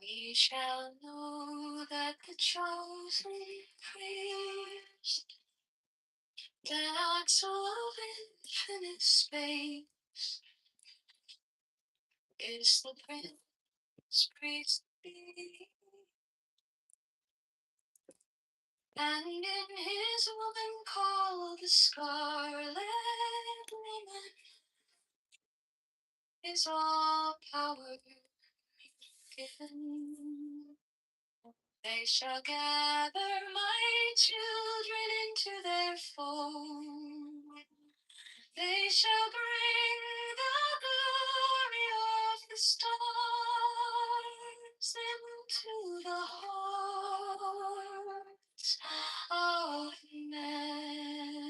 We shall know that the chosen priest, that axle of infinite space, is the Prince Priest be. And in his woman called the scarlet woman is all power given. They shall gather my children into their fold. They shall bring the glory of the stars into the hearts of men.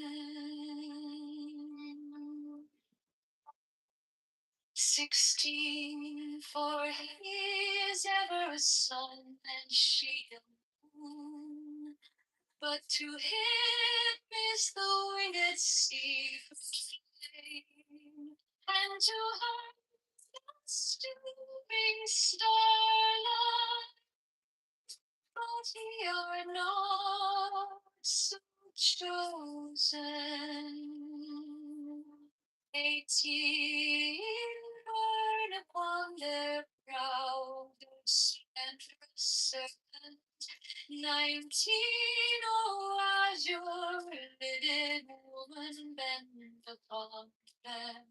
16, for he is ever a sun and shield. But to him is the winged sea flame, and to her the stooping starlight. But ye are not so chosen. 18 burn upon their brow, their strength serpent. 19, oh, as your lidded woman bend upon them.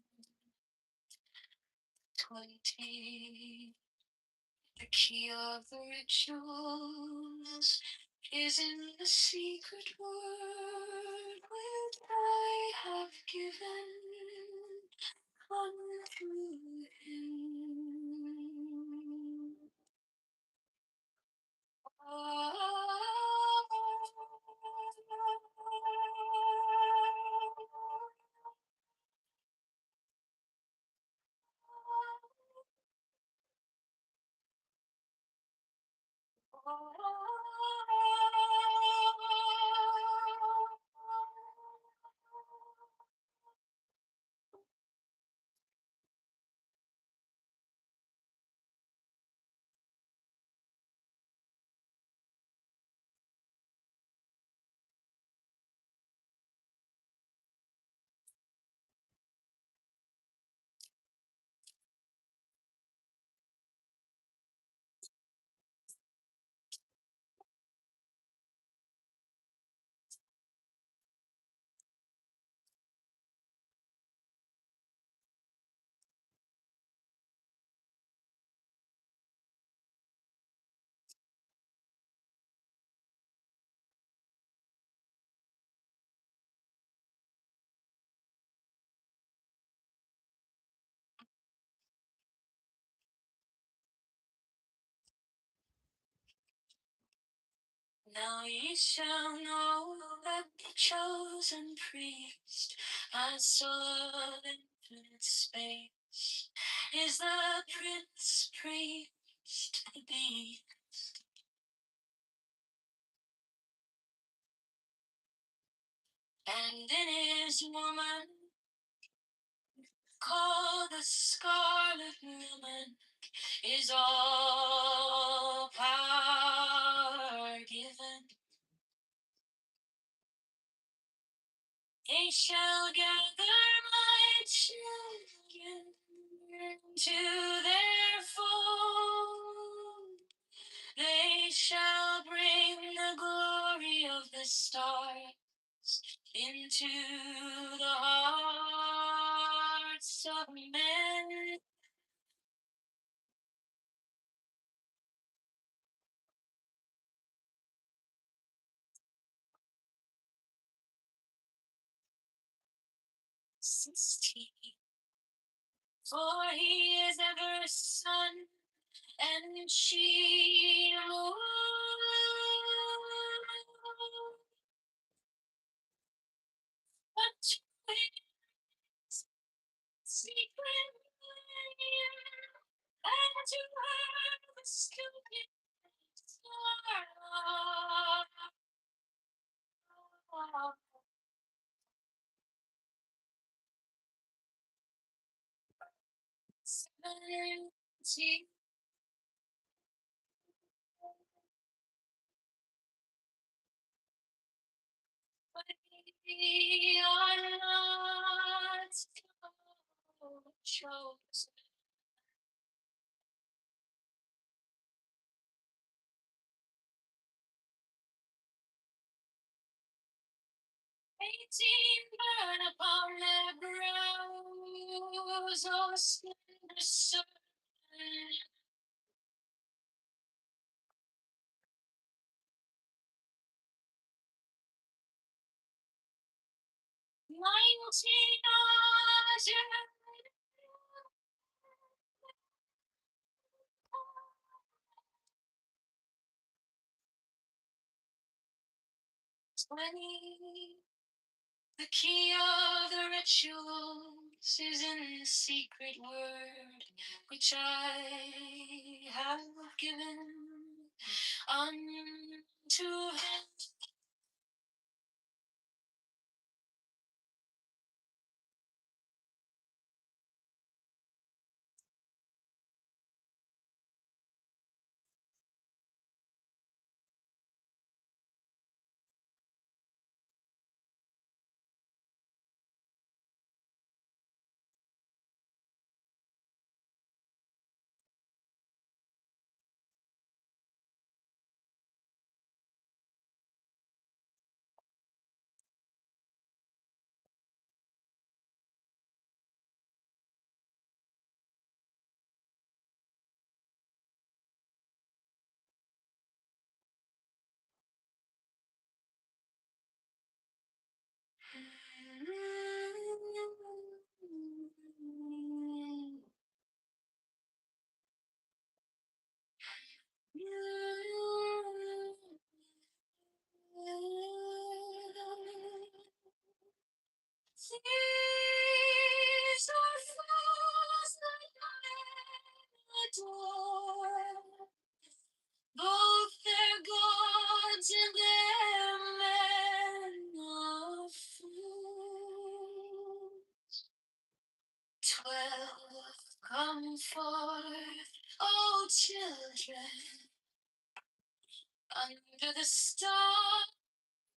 20, the key of the rituals is in the secret word which I have given unto him. Now ye shall know that the chosen priest, my soul of infinite space, is the prince priest, the beast. And in his woman, called the scarlet woman, is all power given. They shall gather my children to their fold. They shall bring the glory of the stars into the hearts of men. For he is ever sun and she moon. But to his secret name, and to her the stupid star. Seventy we are not chosen. 18 burn upon their brows, oh slender sun. 19 20. The key of the rituals is in the secret word which I have given unto him. These are fools that I adore, both their gods and their men of fools. 12 come forth, O children, under the stars,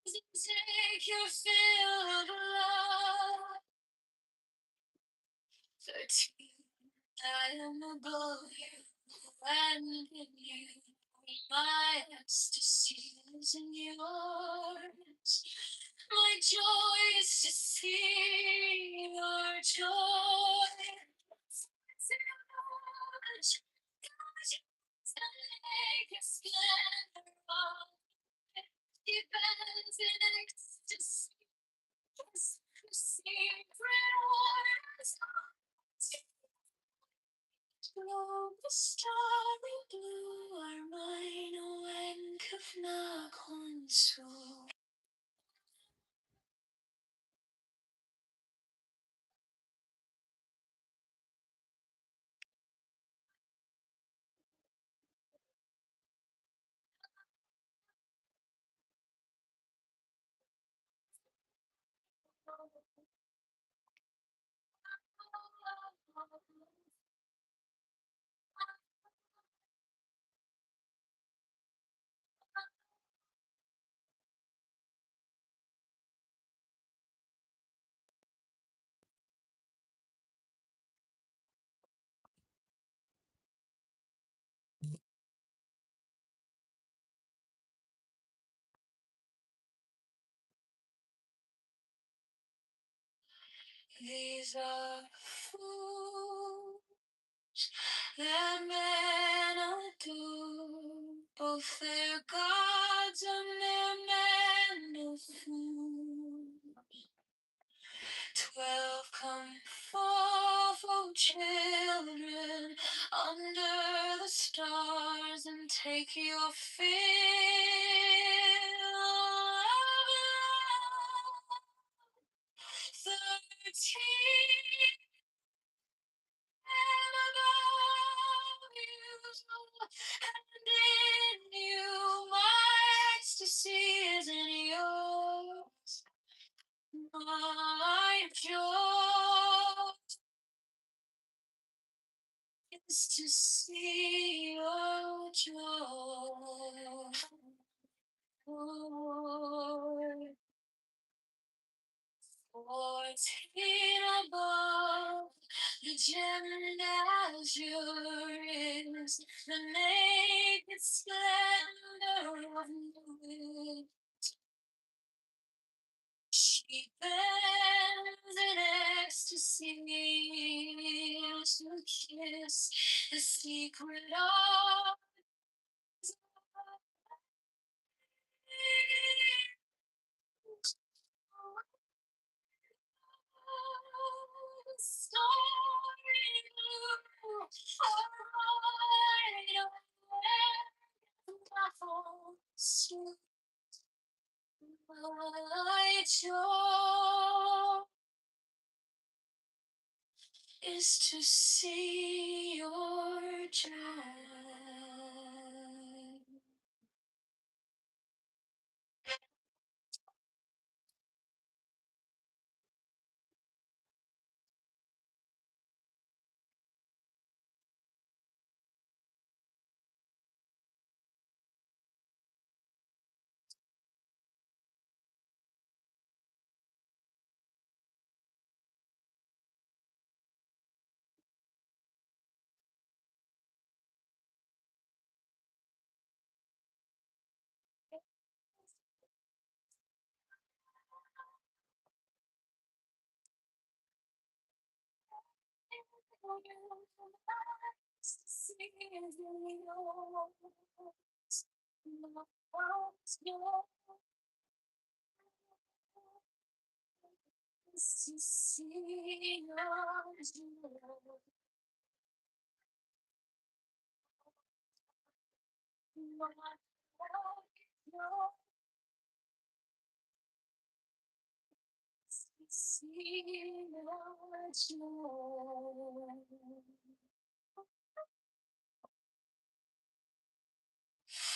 and take your fill of love. 13, I am above you, and in you my ecstasy is in yours. My joy is to see your joy. Make a splendor of depends in ecstasy. Secret words glow the starry blue are mine, O Enk of Nakhon. to. These are fools that men adore, both their gods and their men of fools. 12 come forth, O children, under the stars, and take your fill of love. 13 and above you, and in you my ecstasy is in yours. My joy is to see your joy. 14 above, the gem azure is the naked splendor of the. She bends in ecstasy to kiss the secret of story blue, my joy is to see your joy. To see your joy. See your joy.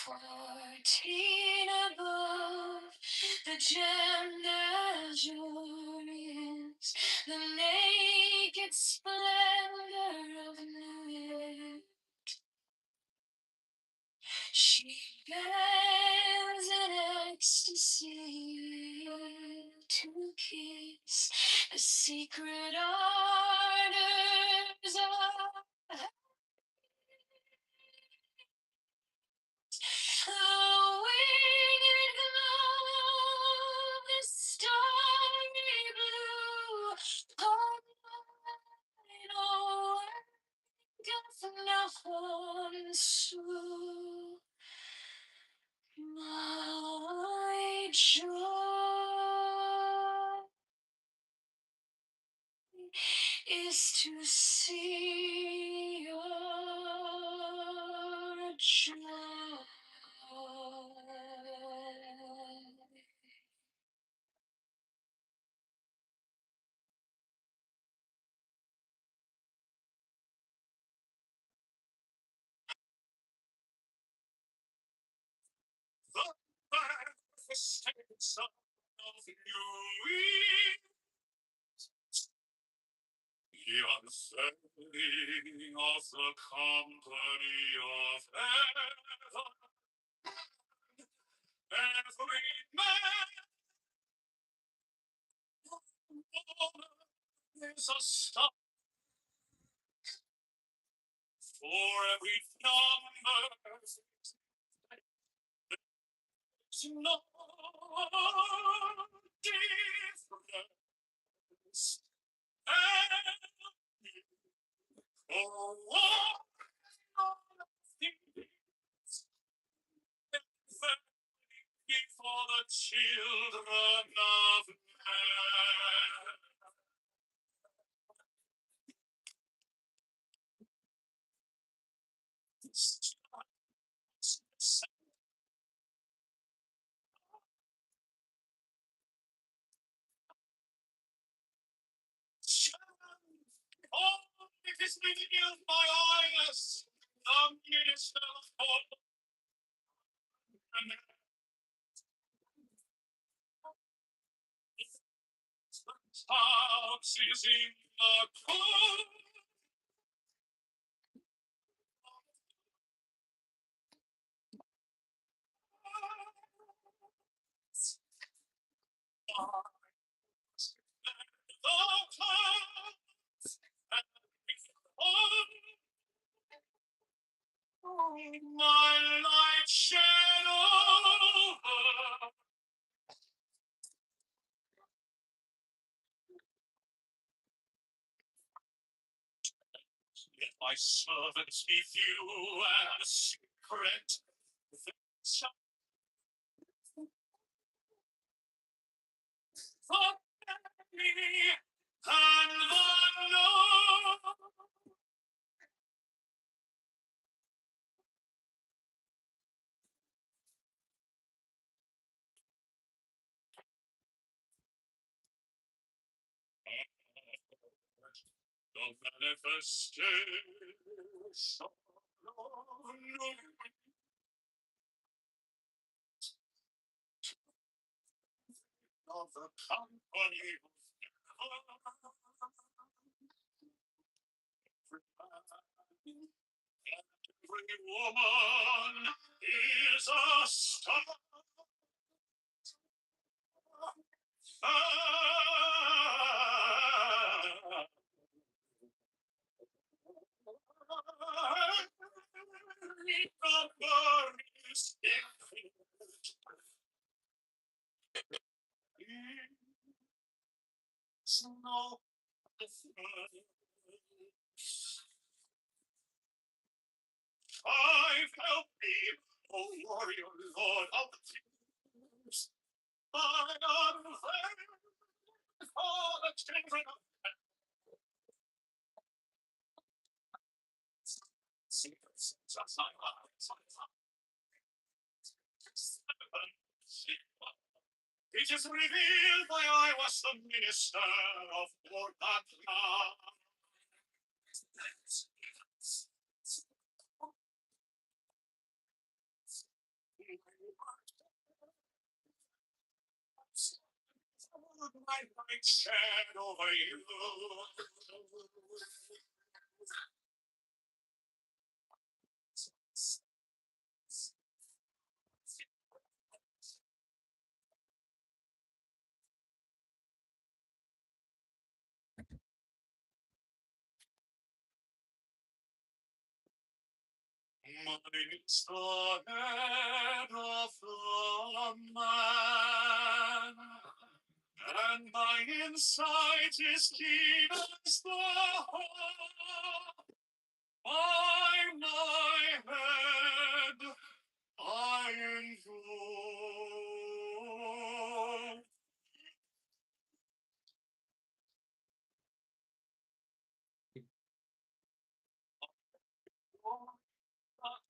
14 above, the gemmed azure is the naked splendor of new. She bends in ecstasy to kiss the secret ardors of the winged glove, the starry blue. Oh, no one doth now unsue. My joy is to see your joy. manifestation of you. The unfading of the company of heaven, every man is a star, for every number is no difference. And oh, for the children of man. Oh, it is revealed my eyes, the minister of hope. House is in the cold. My light shed over. If my servants be few and secret, they shall forget me and the know. The manifestation of the company every woman is a star. No I've helped me, O warrior lord of the kings. I am there for the children of secrets. It is revealed why I was the minister of war that now. My light shed over you. Mine's the head of the man, and my insight is keen as the hawk. By my head I enjoy.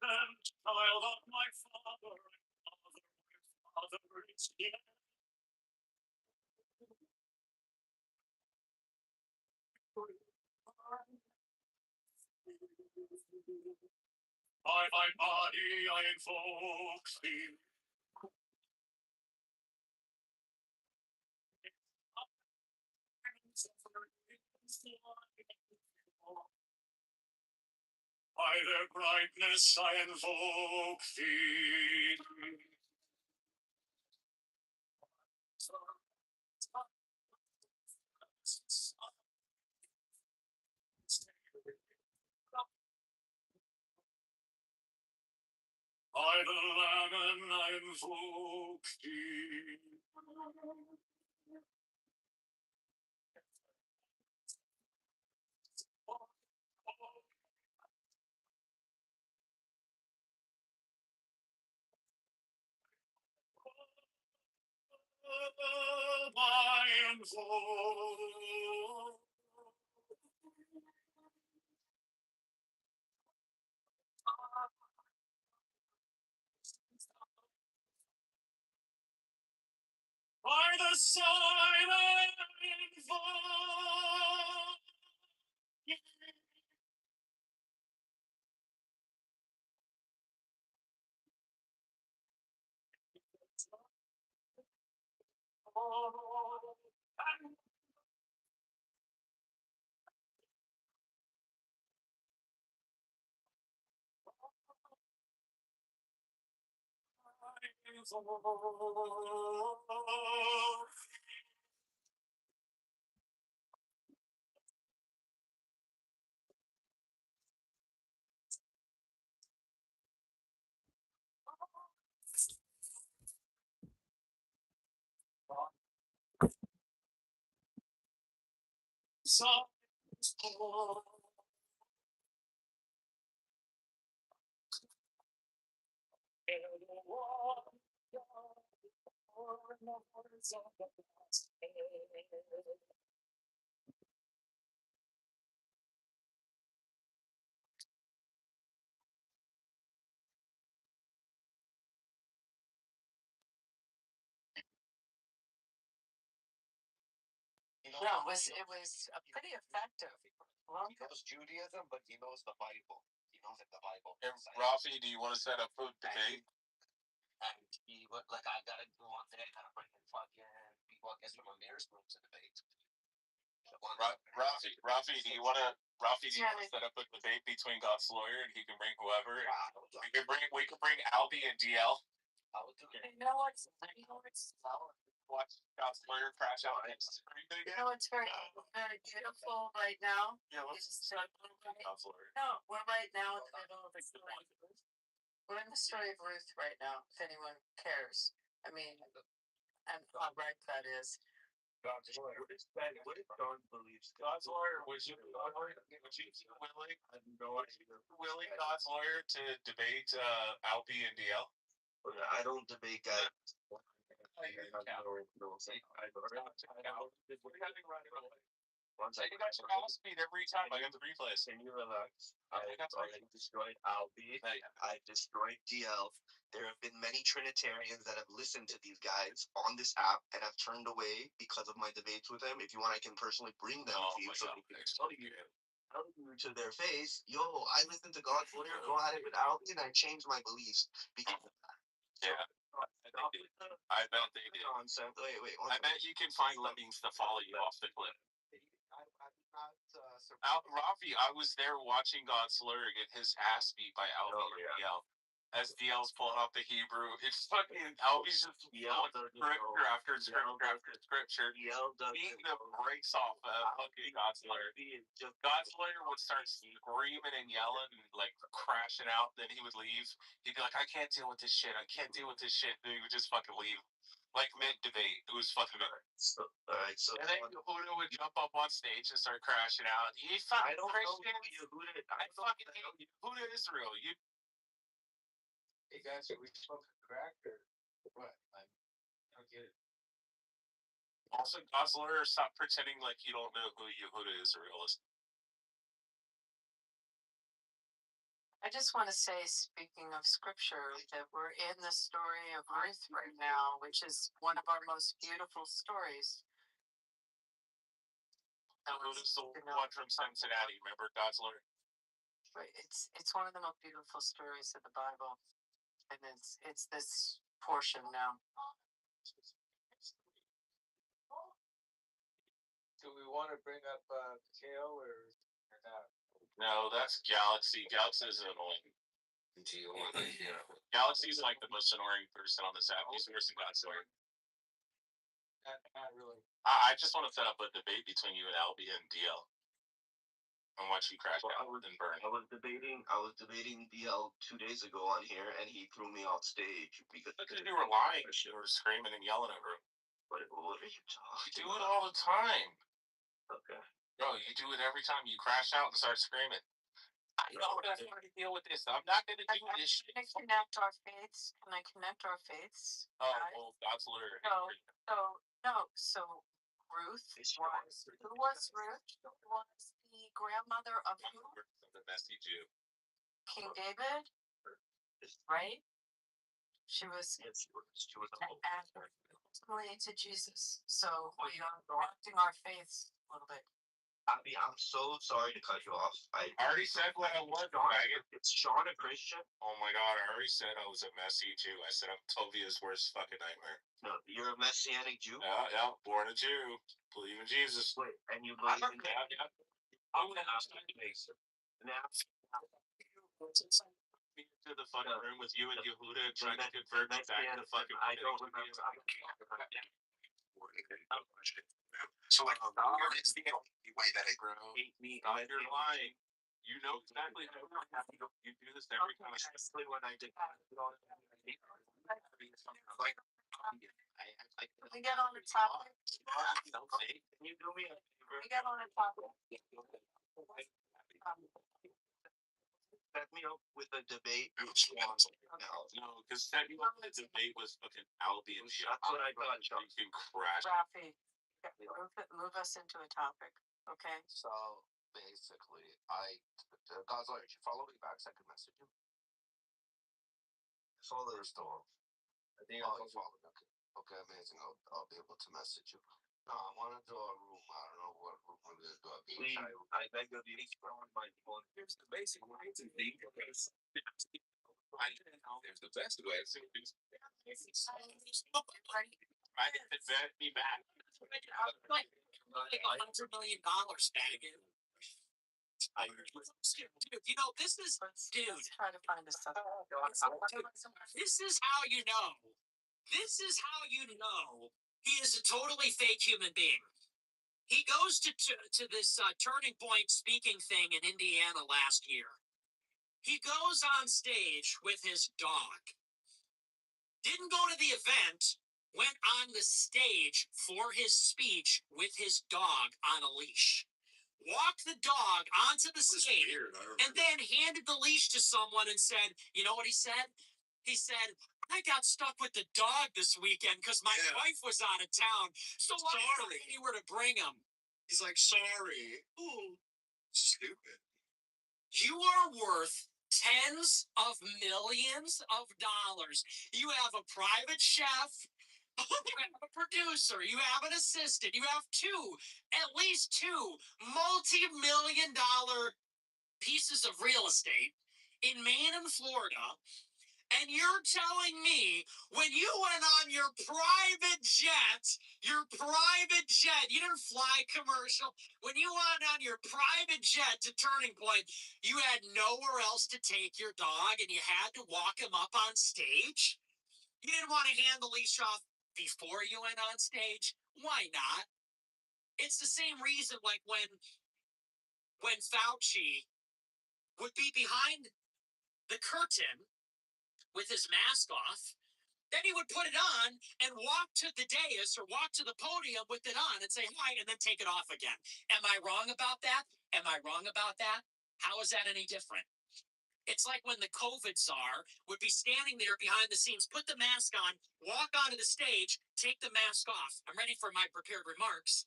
And child of my father is here. By my body I invoke thee. their brightness I invoke thee. By the Lamb I invoke thee. I invoke. By the sign I invoke. No, it was pretty effective. He knows Judaism, but he knows the Bible. He knows the Bible. And Rafi, do you want to set up a debate? And he would like, I gotta go on there, kind of bring in fucking people, I guess, from Amir's room to debate. Rafi, do you want to set up a debate between God's lawyer and he can bring whoever? We can bring Albie and DL. You know what's watch God's lawyer crash out next to again? You know what's very beautiful right now? Yeah, God's lawyer. No, we're right now in the middle of the story. We're in the story of Ruth right now, if anyone cares. I mean, and how right that is. God's lawyer. What if God believes? God's lawyer, would you be willing God's lawyer to debate Albie and DL? I don't debate guys. You got your house beat every time. I got the replays. Can you relax? I destroyed Albie. I destroyed DL. There have been many Trinitarians that have listened to these guys on this app and have turned away because of my debates with them. If you want, I can personally bring them to you so they can tell you to their face, yo, I listened to God's lawyer go at it with Albie and I changed my beliefs because of that. Yeah. I bet they did. Wait. I bet you can find Lemmings to follow you off the cliff. Rafi, I was there watching God's lawyer get his ass beat by Albie and DL. As DL's pulling up the Hebrew, it's fucking Albie's just scripture after scripture, beating the brakes off fucking God's lawyer. God's lawyer would start screaming and yelling and like crashing out. Then he would leave. He'd be like, "I can't deal with this shit. I can't deal with this shit." Then he would just fucking leave. Like mid-debate. It was fucking good. Alright, so... And then Yehuda would jump up on stage and start crashing out. You fucking Christian. I fucking hate Yehuda Israel. Hey guys, are we smoking crack or what? I don't get it. Also, God's lawyer, stop pretending like you don't know who Yehuda Israel is. I just want to say, speaking of scripture, that we're in the story of Ruth right now, which is one of our most beautiful stories. Ruth's the one from Cincinnati. Remember God's lawyer? Right. It's one of the most beautiful stories of the Bible, and it's this portion now. Do we want to bring up Kale or not? No, that's Galaxy. Galaxy is annoying. Galaxy's like the most annoying person on this app. He's worse than Godsword. Not really. I just want to set up a debate between you and Albie and DL. And watch you crash out and burn. I was debating DL 2 days ago on here, and he threw me off stage because you were lying. You were screaming and yelling over him. What are you talking? You do it all the time. Okay. Bro, you do it every time. You crash out and start screaming. I don't want to deal with this. I'm not going to do this shit. Can I connect our faiths? Oh, well, that's literally. So Ruth was, who was Ruth? Was the grandmother of who? The messy Jew. King David? Right? She was ultimately to Jesus. So we are correcting our faiths a little bit. I'm so sorry to cut you off. I already said what I was. It's Sean a Christian? Oh my god, I already said I was a messy Jew. I said I'm Tovia's worst fucking nightmare. No, you're a Messianic Jew? Yeah, born a Jew. Believe in Jesus. Wait, and you believe in God? Yeah. I'm gonna ask you now. To the fucking room with you and Yehuda trying to convert me back to the fucking. I don't remember. So like, it's the only way that I grow. You're lying. You know exactly how you do this every time. Especially when I did. Like, can we get on the topic? Can you do me a favor? We get on the topic. Set me up with a debate with Swan. No, because setting up the debate was fucking Albie and shit. That's what I thought. You can crash. Rafi, move us into a topic, okay? So basically, Godzilla, did you follow me back? So I could message you. Follow your storm. I think I'll follow. Okay, amazing. I'll be able to message you. No, I want to do a room. I don't know what room we're going to do. Please, I beg of you, on my phone. Here's the basic lines of the interface. I didn't know there's the best way. I bet me back. Like $100 million back. Dude, you know, this is, dude. Try to find this stuff. This is how you know. This is how you know he is a totally fake human being. He goes to this Turning Point speaking thing in Indiana last year. He goes on stage with his dog. Didn't go to the event, went on the stage for his speech with his dog on a leash. Walked the dog onto the stage and then handed the leash to someone and said, you know what he said? He said, I got stuck with the dog this weekend because my wife was out of town. So I thought you were to bring him. He's like, sorry. Ooh. Stupid. You are worth tens of millions of dollars. You have a private chef. You have a producer. You have an assistant. You have at least two multi-million-dollar pieces of real estate in Maine and Florida. And you're telling me when you went on your private jet, you didn't fly commercial. When you went on your private jet to Turning Point, you had nowhere else to take your dog and you had to walk him up on stage? You didn't want to hand the leash off before you went on stage? Why not? It's the same reason like when Fauci would be behind the curtain with his mask off, then he would put it on and walk to the dais or walk to the podium with it on and say hi and then take it off again. Am I wrong about that? How is that any different? It's like when the COVID czar would be standing there behind the scenes, put the mask on, walk onto the stage, take the mask off. I'm ready for my prepared remarks.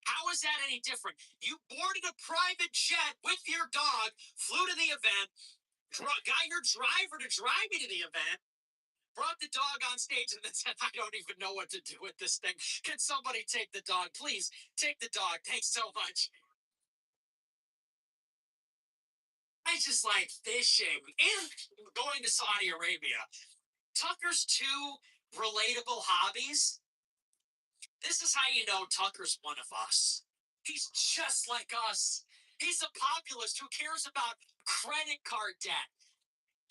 How is that any different? You boarded a private jet with your dog, flew to the event, got your driver to drive you to the event, brought the dog on stage and then said, I don't even know what to do with this thing. Can somebody take the dog? Please, take the dog. Thanks so much. I just like fishing and going to Saudi Arabia. Tucker's two relatable hobbies. This is how you know Tucker's one of us. He's just like us. He's a populist who cares about credit card debt.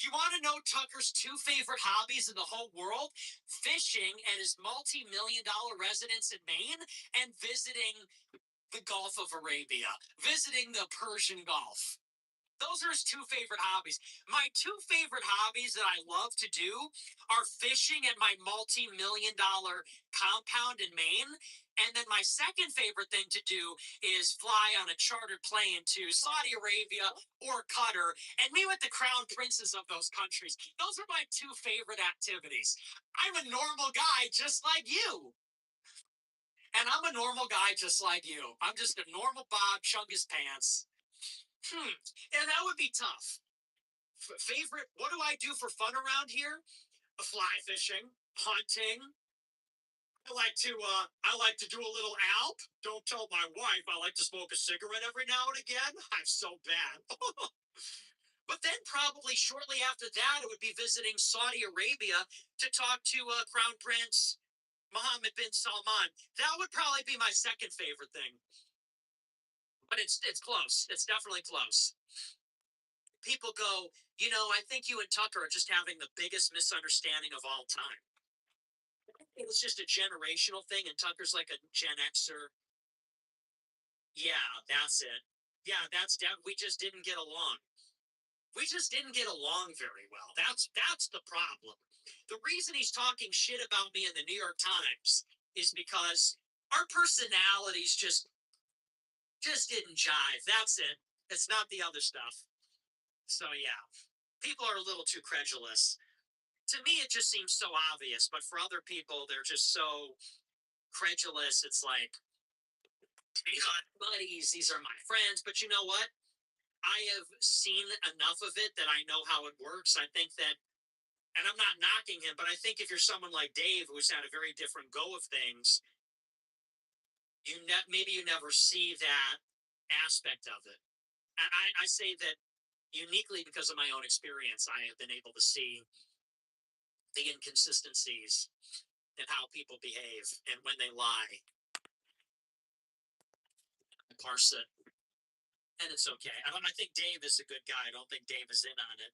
You want to know Tucker's two favorite hobbies in the whole world? Fishing and his multi-million-dollar residence in Maine, and visiting the Gulf of Arabia, visiting the Persian Gulf. Those are his two favorite hobbies. My two favorite hobbies that I love to do are fishing at my multi-million-dollar compound in Maine. And then my second favorite thing to do is fly on a chartered plane to Saudi Arabia or Qatar and meet with the crown princes of those countries. Those are my two favorite activities. I'm a normal guy just like you. And I'm a normal guy just like you. I'm just a normal Bob Chungus Pants. And that would be tough. Favorite, what do I do for fun around here? Fly fishing, hunting. I like to do a little alp. Don't tell my wife I like to smoke a cigarette every now and again. I'm so bad. But then probably shortly after that, it would be visiting Saudi Arabia to talk to Crown Prince Mohammed bin Salman. That would probably be my second favorite thing. But it's close. It's definitely close. People go, I think you and Tucker are just having the biggest misunderstanding of all time. It was just a generational thing, and Tucker's like a Gen Xer. Yeah, that's it. Yeah, we just didn't get along. We just didn't get along very well. That's the problem. The reason he's talking shit about me in the New York Times is because our personalities just didn't jive. That's it. It's not the other stuff. So yeah, people are a little too credulous. To me, it just seems so obvious, but for other people, they're just so credulous. It's like, buddies, these are my friends. But you know what? I have seen enough of it that I know how it works. I think that, and I'm not knocking him, but I think if you're someone like Dave, who's had a very different go of things, maybe you never see that aspect of it. And I say that uniquely because of my own experience, I have been able to see the inconsistencies in how people behave and when they lie. I parse it. And it's okay. I think Dave is a good guy. I don't think Dave is in on it.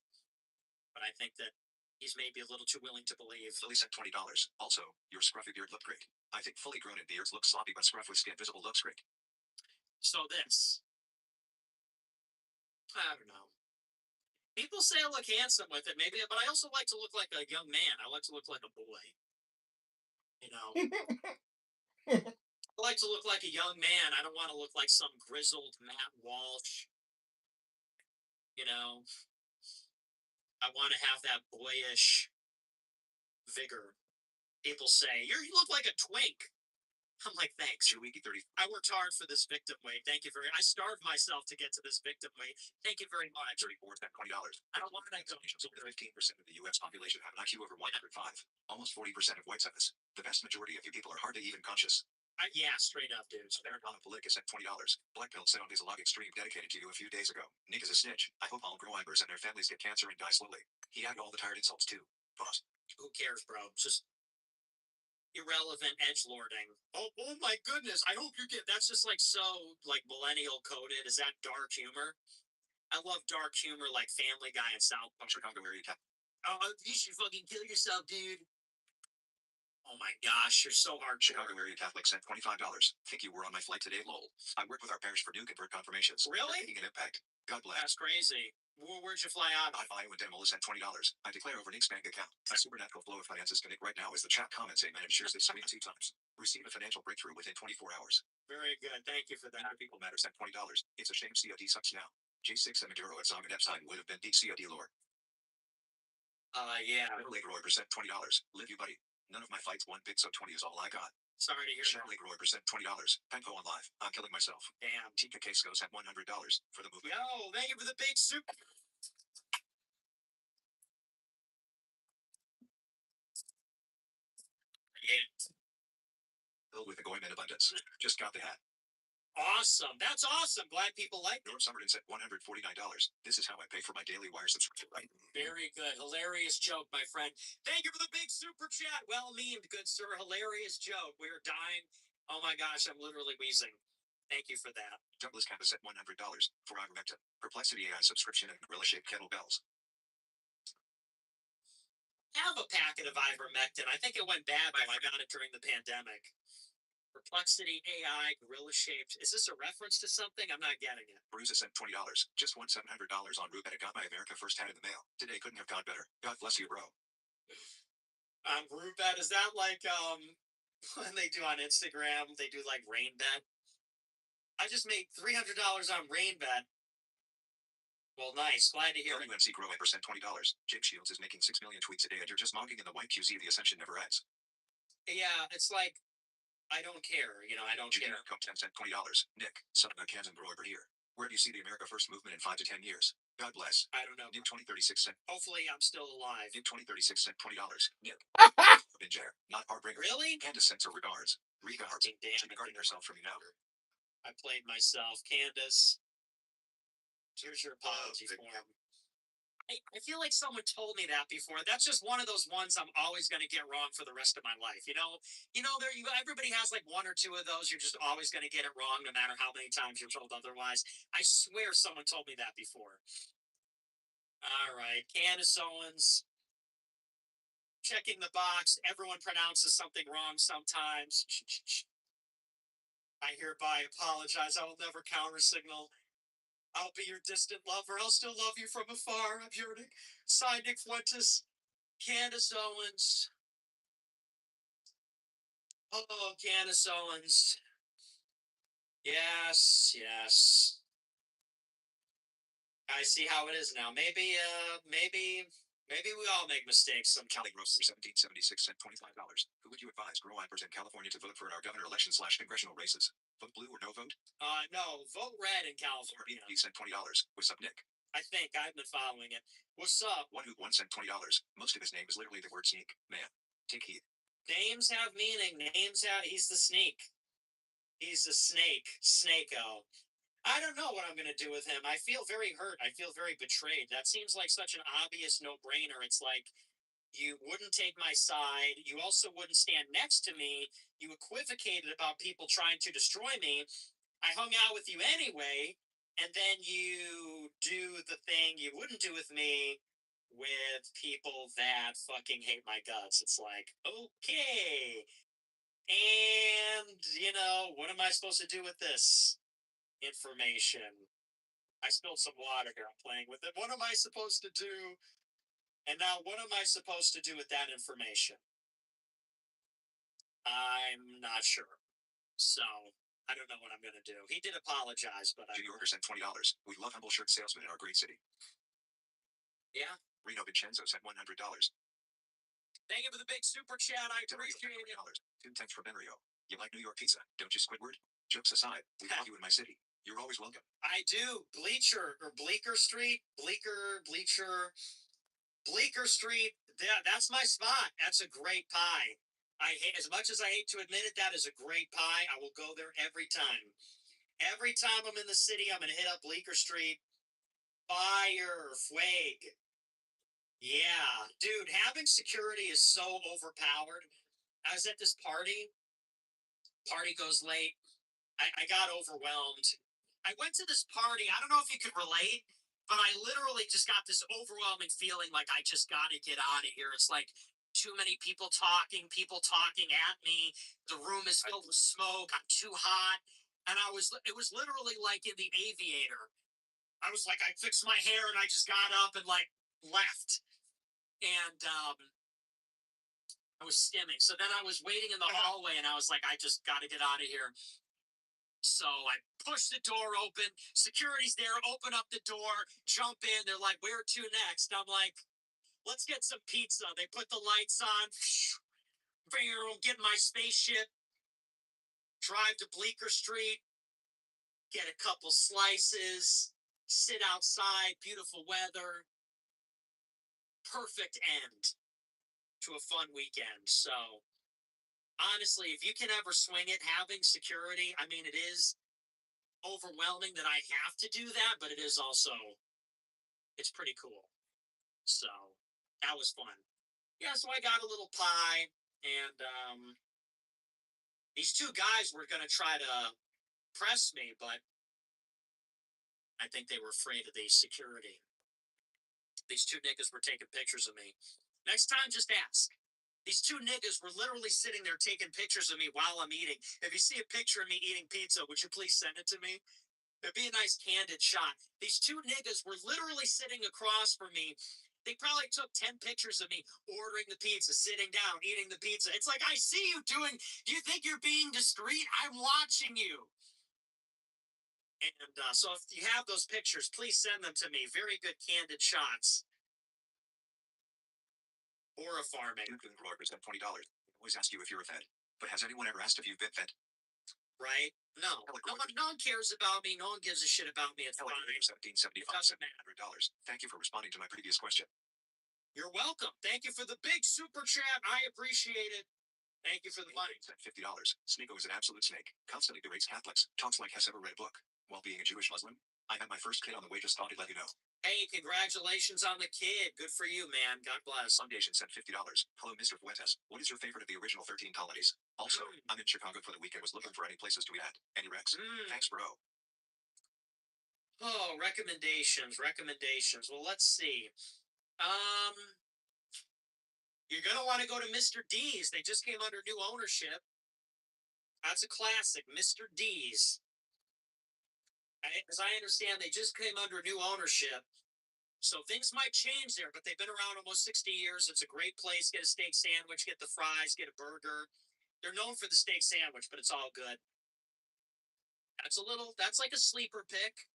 But I think that he's maybe a little too willing to believe. Philly sent $20. Also, your scruffy beard looked great. I think fully grown in beards look sloppy, but scruff with skin visible looks great. So this. I don't know. People say I look handsome with it, maybe, but I also like to look like a young man. I like to look like a boy. I like to look like a young man. I don't want to look like some grizzled Matt Walsh. I want to have that boyish vigor. People say, you look like a twink. I'm like, thanks. Your weekly 30. I worked hard for this victim weight. Thank you I starved myself to get to this victim weight. Thank you very much. 34 spent $20. I don't want that. 15% of the U.S. population have an IQ over 105. Almost 40% of whites have this. The vast majority of you people are hardly even conscious. Yeah, straight up, dude. Americana Politicus sent $20. Black Pill sent on his log stream dedicated to you a few days ago. Nick is a snitch. I hope all grow eyebrows and their families get cancer and die slowly. He added all the tired insults too. Pause. Who cares, bro? It's just irrelevant edgelording. Oh my goodness! I hope you get. That's just like so like millennial coded. Is that dark humor? I love dark humor, like Family Guy and South Park. Chicago area cat. Oh, you should fucking kill yourself, dude. Oh my gosh, you're so hard. Chicago area Catholic sent $25. Think you were on my flight today, lol. I work with our parish for new convert confirmations. Really? Making an impact. God bless. That's crazy. Where'd you fly out? Iowa Demola sent $20. I declare over Nick's bank account. A supernatural flow of finances to Nick right now as the chat comments amen and shares this screen 2 times. Receive a financial breakthrough within 24 hours. Very good. Thank you for that. People Matter sent $20. It's a shame COD sucks now. J6 and Maduro at Zong and Epstein would have been deep COD lore. Yeah. Chevrolet Groiber sent $20. Live you, buddy. None of my fights won big, so 20 is all I got. Sorry to hear Chevrolet Groiber sent $20. Penpo on live. I'm killing myself. Damn. Tika Casco sent $100 for the movie. Yo, thank you for the big soup. Yeah. Filled with the Goyim in abundance. Just got the hat. Awesome. That's awesome. Glad people like it. Norm Summerton said $149. This is how I pay for my daily wire subscription. Very good. Hilarious joke, my friend. Thank you for the big super chat. Well memed, good sir. Hilarious joke. We're dying. Oh my gosh, I'm literally wheezing. Thank you for that. Douglas Campus at $100 for ivermectin. Perplexity AI subscription and gorilla-shaped kettlebells. I have a packet of ivermectin. I think it went bad when I got it during the pandemic. Perplexity AI, gorilla-shaped. Is this a reference to something? I'm not getting it. Bruiser sent $20. Just won $700 on Rupet. Got my America First hat in the mail. Today couldn't have gone better. God bless you, bro. Rupet, is that like when they do on Instagram, they do like rain bet? I just made $300 on rain bet. Well, nice. Glad to hear it. WMC Grow sent $20. Jake Shields is making 6 million tweets a day and you're just mocking in the white QZ. The ascension never ends. Yeah, it's like, I don't care. You know, I don't care. Come 10 cent $20. Nick, son of a Kansan bro over here. Where do you see the America First movement in 5 to 10 years? God bless. I don't know. Nick 2036 cent. Hopefully I'm still alive. Nick 2036 cent $20. Nick. Binjair, not Heartbringer. Really? Candace sends her regards. Regards. Damn, She's regarding herself from you now. I played myself. Candace, here's your apology form. I feel like someone told me that before. That's just one of those ones I'm always going to get wrong for the rest of my life. Everybody has like one or two of those. You're just always going to get it wrong, no matter how many times you're told otherwise. I swear someone told me that before. All right, Candace Owens. Checking the box. Everyone pronounces something wrong sometimes. I hereby apologize. I will never counter-signal. I'll be your distant lover. I'll still love you from afar. I'm yearning. Signed, Nick Fuentes. Candace Owens. Oh, Candace Owens. Yes, yes. I see how it is now. Maybe we all make mistakes sometimes. Cali Gross for 1776 cent $25. Who would you advise grow-wipers in California to vote for in our governor election / congressional races? Vote blue or no vote? No, vote red in California. He sent $20. What's up, Nick? I think I've been following it. What's up? One sent $20. Most of his name is literally the word sneak. Man, take heed. Names have meaning. He's the sneak. He's the snake. Snake-o. I don't know what I'm going to do with him. I feel very hurt. I feel very betrayed. That seems like such an obvious no-brainer. It's like, you wouldn't take my side. You also wouldn't stand next to me. You equivocated about people trying to destroy me. I hung out with you anyway, and then you do the thing you wouldn't do with me with people that fucking hate my guts. It's like, okay. And, what am I supposed to do with this information? I spilled some water here. I'm playing with it. What am I supposed to do? And now, what am I supposed to do with that information? I'm not sure. So, I don't know what I'm going to do. He did apologize, but New Yorker sent $20. We love humble shirt salesmen in our great city. Yeah. Reno Vincenzo sent $100. Thank you for the big super chat. I appreciate it. $2 for Benrio. You like New York pizza, don't you, Squidward? Jokes aside, we love you in my city. You're always welcome. I do. Bleecker Street. Bleecker Street. Yeah, that's my spot. That's a great pie. As much as I hate to admit it, that is a great pie. I will go there every time. Every time I'm in the city, I'm going to hit up Bleecker Street. Fire, Fueg. Yeah, dude, having security is so overpowered. I was at this party. Party goes late. I got overwhelmed. I went to this party. I don't know if you could relate, but I literally just got this overwhelming feeling like I just got to get out of here. It's like too many people talking at me. The room is filled with smoke. I'm too hot. And it was literally like in The Aviator. I was like, I fixed my hair and I just got up and like left. And I was stimming. So then I was waiting in the hallway and I was like, I just got to get out of here. So I push the door open. Security's there. Open up the door. Jump in. They're like, where to next? I'm like, let's get some pizza. They put the lights on. Get my spaceship. Drive to Bleecker Street. Get a couple slices. Sit outside. Beautiful weather. Perfect end to a fun weekend. So, honestly, if you can ever swing it, having security, I mean, it is overwhelming that I have to do that, but it is also, it's pretty cool. So, that was fun. Yeah, so I got a little pie, and these two guys were going to try to impress me, but I think they were afraid of the security. These two niggas were taking pictures of me. Next time, just ask. These two niggas were literally sitting there taking pictures of me while I'm eating. If you see a picture of me eating pizza, would you please send it to me? It'd be a nice candid shot. These two niggas were literally sitting across from me. They probably took 10 pictures of me ordering the pizza, sitting down, eating the pizza. It's like, I see you doing, do you think you're being discreet? I'm watching you. And so if you have those pictures, please send them to me. Very good candid shots. Or a farming. $20. Always ask you if you're a Fed. But has anyone ever asked if you've been fed? Right? No. No one cares about me. No one gives a shit about me. It's fine. $17.75. $700. Thank you for responding to my previous question. You're welcome. Thank you for the big super chat. I appreciate it. Thank you for the money. $50. Sneeko is an absolute snake. Constantly berates Catholics. Talks like has ever read a book. While being a Jewish Muslim, I had my first kid on the way. Just thought I'd let you know. Hey, congratulations on the kid. Good for you, man. God bless. Foundation sent $50. Hello, Mr. Fuentes. What is your favorite of the original 13 colonies? Also, I'm in Chicago for the weekend. Was looking for any places to eat at. Any recs? Thanks, bro. Oh, recommendations. Well, let's see. You're going to want to go to Mr. D's. They just came under new ownership. That's a classic, Mr. D's. As I understand, they just came under new ownership. So things might change there, but they've been around almost 60 years. It's a great place. Get a steak sandwich, get the fries, get a burger. They're known for the steak sandwich, but it's all good. That's like a sleeper pick.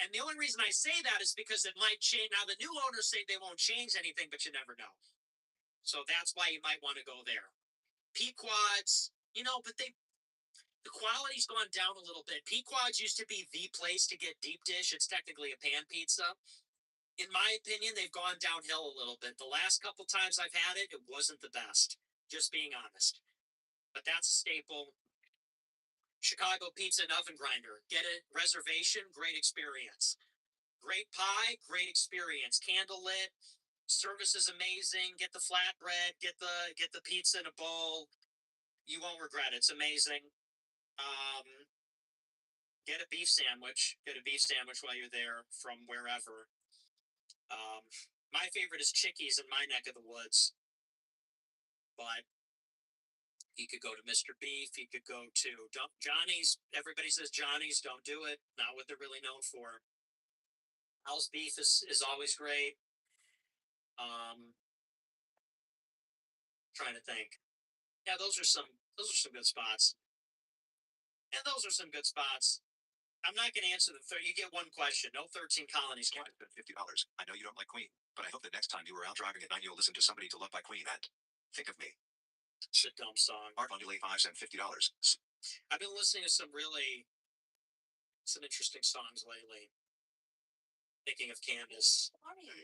And the only reason I say that is because it might change. Now, the new owners say they won't change anything, but you never know. So that's why you might want to go there. Pequod's, but the quality's gone down a little bit. Pequod's used to be the place to get deep dish. It's technically a pan pizza. In my opinion, they've gone downhill a little bit. The last couple times I've had it, it wasn't the best. Just being honest. But that's a staple. Chicago Pizza and Oven Grinder. Get a reservation, great experience. Great pie, great experience. Candle lit, service is amazing. Get the flatbread, get the pizza in a bowl. You won't regret it. It's amazing. Get a beef sandwich. Get a beef sandwich while you're there from wherever. My favorite is Chickies in my neck of the woods. But you could go to Mr. Beef. You could go to Johnny's. Everybody says Johnny's. Don't do it. Not what they're really known for. House beef is always great. Trying to think. Yeah, those are some good spots. And those are some good spots. I'm not going to answer the third. You get one question. No 13 colonies. $50. I know you don't like Queen, but I hope that next time you are out driving at night, you'll listen to Somebody to Love by Queen and think of me. It's a dumb song. Art Undulate 5 cent $50. I've been listening to some interesting songs lately. Thinking of Candace. And Queen.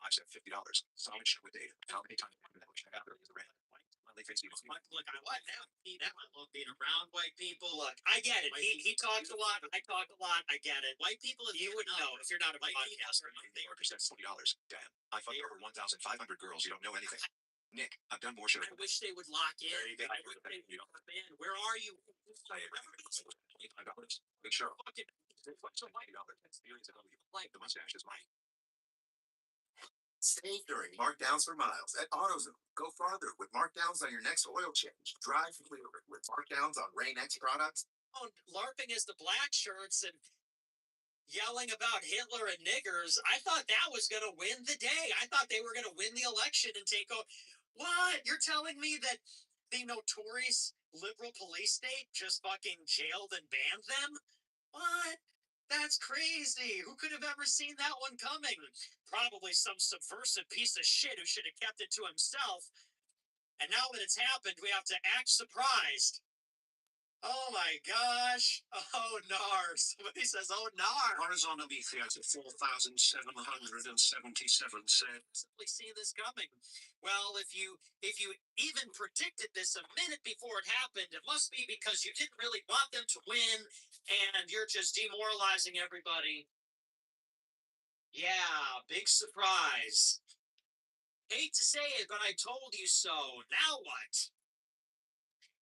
5 cent $50. Solid shit with Dave. How many times that which I got is the red. Look, I like that. I love being around white people. Look, I get it. He talks a lot. I talk a lot. I get it. White people, you wouldn't know if you're not a podcaster. They are $20. Damn. I fucked over 1,500 girls. You don't know anything. Nick, I've done more shit. I wish they would lock in. I wish they would come in. Where are you? Make sure. Like the mustache is mine. Save during markdowns for miles at AutoZone. Go farther with markdowns on your next oil change. Drive clearer with markdowns on Rain-X products. LARPing as the black shirts and yelling about Hitler and niggers. I thought that was going to win the day. I thought they were going to win the election and take over. What? You're telling me that the notorious liberal police state just fucking jailed and banned them? What? That's crazy. Who could have ever seen that one coming? Probably some subversive piece of shit who should have kept it to himself. And now that it's happened, we have to act surprised. Oh my gosh. Oh, nar. Somebody says, oh, nar. Horizontally Theatre 4,777 said. Simply see this coming. Well, if you even predicted this a minute before it happened, it must be because you didn't really want them to win and you're just demoralizing everybody. Yeah, big surprise. Hate to say it, but I told you so. Now what?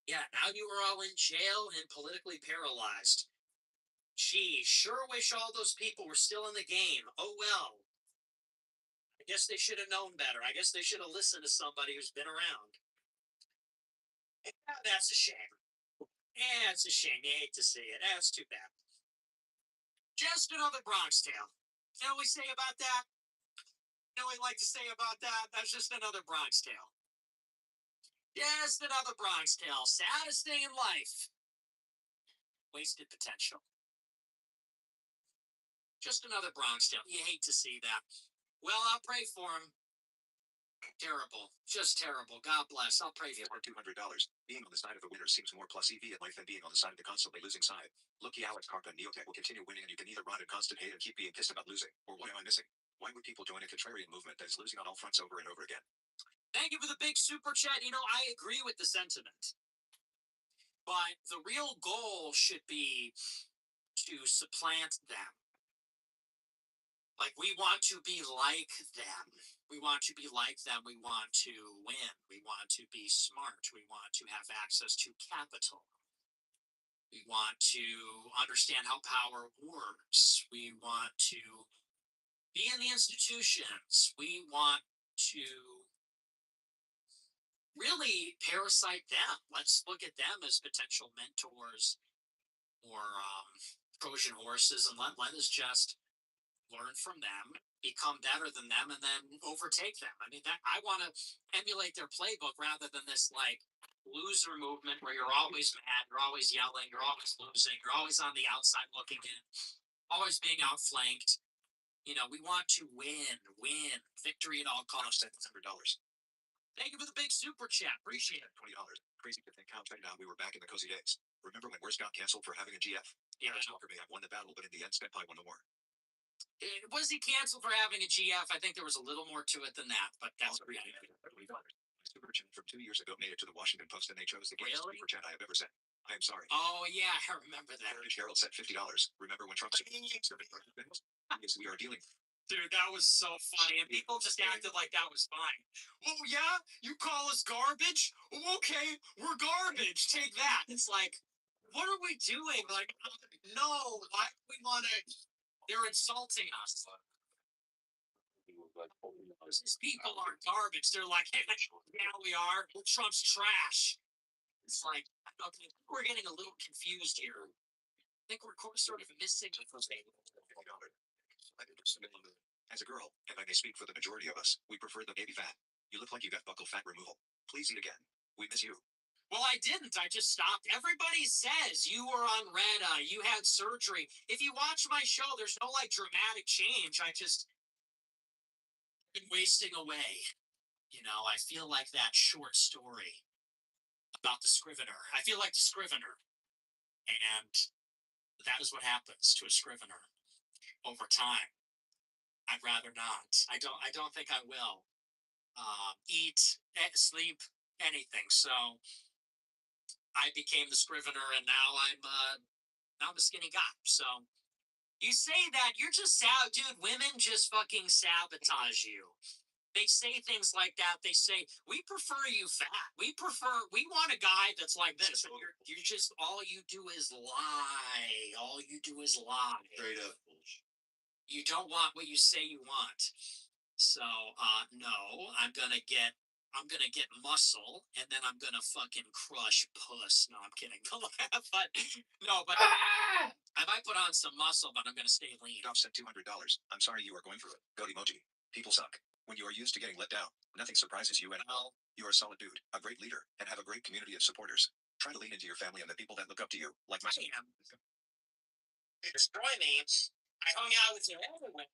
Yeah, now you are all in jail and politically paralyzed. Gee, sure wish all those people were still in the game. Oh well. I guess they should have known better. I guess they should have listened to somebody who's been around. Yeah, that's a shame. Yeah, it's a shame. You hate to see it. That's too bad. Just another Bronx tale. You know what we say about that? You know what we like to say about that? That's just another Bronx tale. Just another Bronx tale. Saddest thing in life. Wasted potential. Just another Bronx tale. You hate to see that. Well, I'll pray for him. Terrible. Just terrible. God bless. I'll pray for him. $200. Being on the side of the winner seems more plus EV in life than being on the side of the constantly losing side. Lucky Alex Carpa and Neotech will continue winning, and you can either rot in constant hate and keep being pissed about losing, or what am I missing? Why would people join a contrarian movement that is losing on all fronts over and over again? Thank you for the big super chat. You know, I agree with the sentiment. But the real goal should be to supplant them. Like, we want to be like them. We want to be like them. We want to win. We want to be smart. We want to have access to capital. We want to understand how power works. We want to be in the institutions. We want to really parasite them. Let's look at them as potential mentors or Trojan horses, and let us just learn from them, become better than them, and then overtake them. I mean, that I want to emulate their playbook rather than this like loser movement where you're always mad, you're always yelling, you're always losing, you're always on the outside looking in, always being outflanked. You know, we want to win, victory at all costs. $100. Thank you for the big super chat. Appreciate it. $20. Crazy to think how now we were back in the cozy days. Remember when Worst got canceled for having a GF? Yeah. Walker may have won the battle, but in the end, Spent won the war. Was he canceled for having a GF? I think there was a little more to it than that, but that's what we got. Super chat from 2 years ago made it to the Washington Post, and they chose the greatest Really? super chat I have ever sent. I am sorry. Oh yeah, I remember that. Heritage Herald said $50. Remember when Trump? Yes, we are dealing. Dude, that was so funny, and people just acted like that was fine. Oh yeah, you call us garbage? Oh, okay, we're garbage. Take that. It's like, what are we doing? Like, no, why do we want to? They're insulting us. These people are garbage. They're like, hey, yeah, we are. Well, Trump's trash. It's like, okay, we're getting a little confused here. I think we're sort of missing the As a girl, and I may speak for the majority of us, we prefer the baby fat. You look like you got buccal fat removal. Please eat again. We miss you. Well, I didn't. I just stopped. Everybody says you were on Retta, you had surgery. If you watch my show, there's no like dramatic change. I just been wasting away. You know, I feel like that short story about the Scrivener. I feel like the Scrivener. And that is what happens to a Scrivener over time. I'd rather not. I don't think I will eat, sleep, anything. So I became the Scrivener, and now I'm a skinny guy. So you say that you're just sad, dude. Women just fucking sabotage you. They say things like that. They say, we prefer you fat. We want a guy that's like this. And you're just, all you do is lie. All you do is lie. Straight up. You don't want what you say you want. So, no, I'm gonna get muscle, and then I'm gonna fucking crush puss. No, I'm kidding. But no, but I might put on some muscle, but I'm gonna stay lean. Dov sent $200. I'm sorry you are going through it. Goat emoji. People suck. When you are used to getting let down, nothing surprises you, and Well, you are a solid dude, a great leader, and have a great community of supporters. Try to lean into your family and the people that look up to you, like myself. I am. Destroy me. I hung out with you everywhere.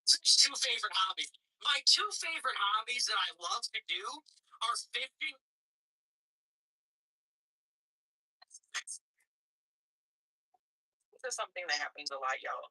Two favorite hobbies. My two favorite hobbies that I love to do are fishing. This is something that happens a lot, y'all.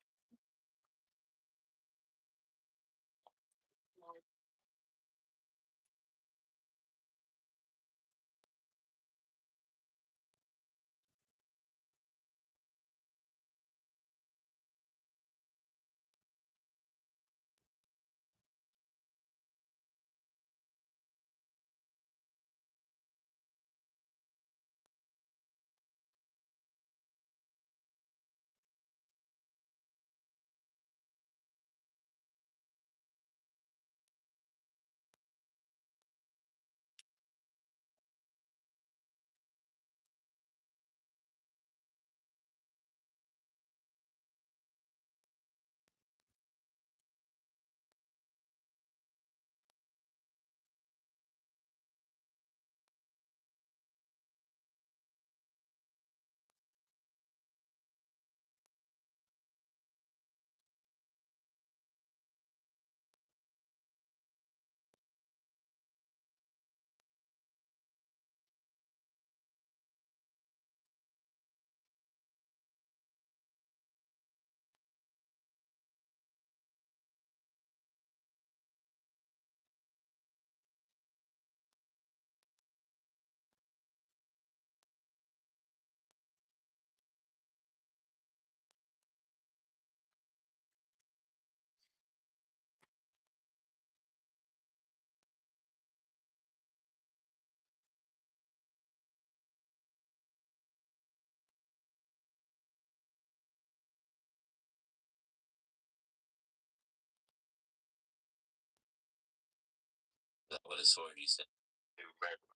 What is sword you said?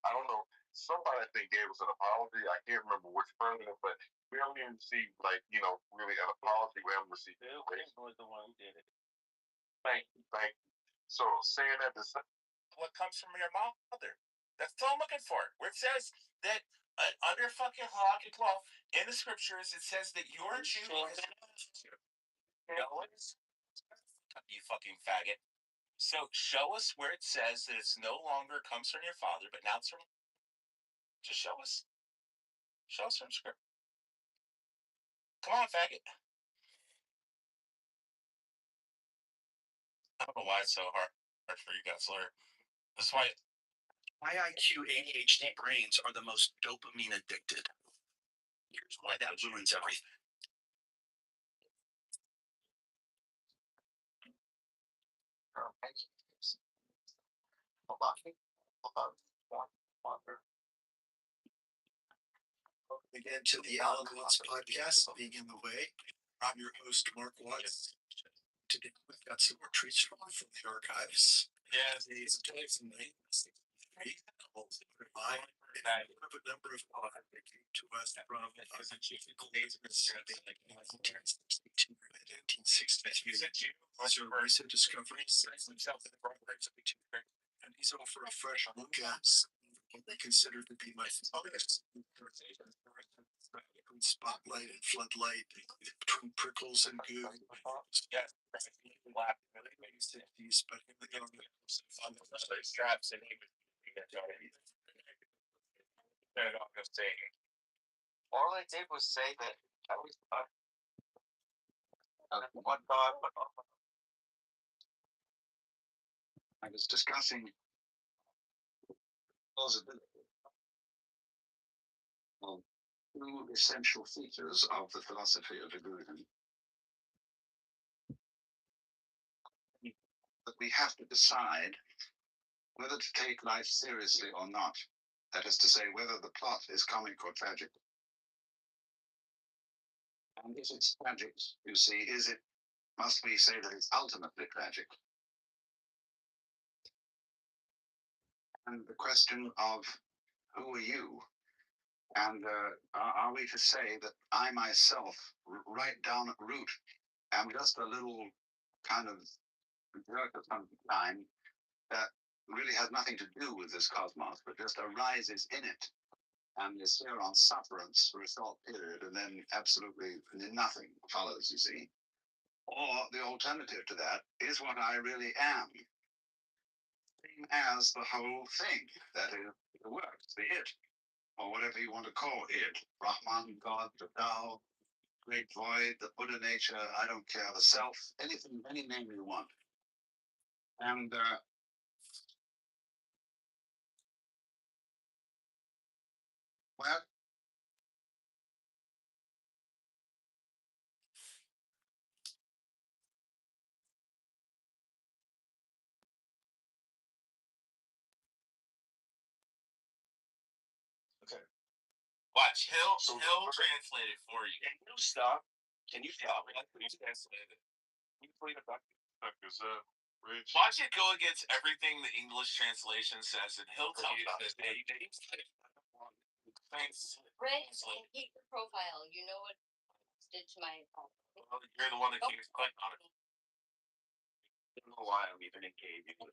I don't know. Somebody I think gave us an apology. I can't remember which president, but we haven't even received really an apology. We haven't received. Bill Clinton was the one who did it. Thank you. So saying that what comes from your mother. That's all I'm looking for. Where it says that under fucking halakhic law in the scriptures, it says that your Jew is. You fucking faggot. So show us where it says that it's no longer comes from your father, but now it's from. Just show us. Show us from script. Come on, faggot. I don't know why it's so hard for you guys to learn. That's why IIQ ADHD brains are the most dopamine addicted. Here's why that ruins everything. Again to the Alan Watts podcast, Being in the Way. I'm your host, Mark Watts. Today we've got some more treats from the archives. Yeah, these 2019. I have a number of that came to us from 1962. These are recent discoveries, and these offer a fresh look at what they consider to be my father's spotlight and floodlight between prickles and goo. Yes, but in the government straps and he was all I did was say that I was one God, but I was discussing plausibility of two essential features of the philosophy of illusion. That we have to decide whether to take life seriously or not. That is to say, whether the plot is comic or tragic. And if it's tragic, you see, must we say that it's ultimately tragic? And the question of who are you? And are we to say that I myself, right down at root, am just a little kind of jerk of some kind that really has nothing to do with this cosmos, but just arises in it and is here on sufferance for a short period, and then absolutely nothing follows, you see? Or the alternative to that is what I really am, same as the whole thing, that is the works, the it, or whatever you want to call it, Brahman, God, the Tao, Great Void, the Buddha nature, I don't care, the self, anything, any name you want. And well, okay. Watch, he'll translate it for you. Can you stop? Can you stop? Can you translate it? Can you play it back? Rich. Watch it go against everything the English translation says, and he'll tell you this. Thanks. Rich, and keep your profile. You know what did to my. Well, you're the one that keeps clicking on it. I don't know why I'm even engaging. No,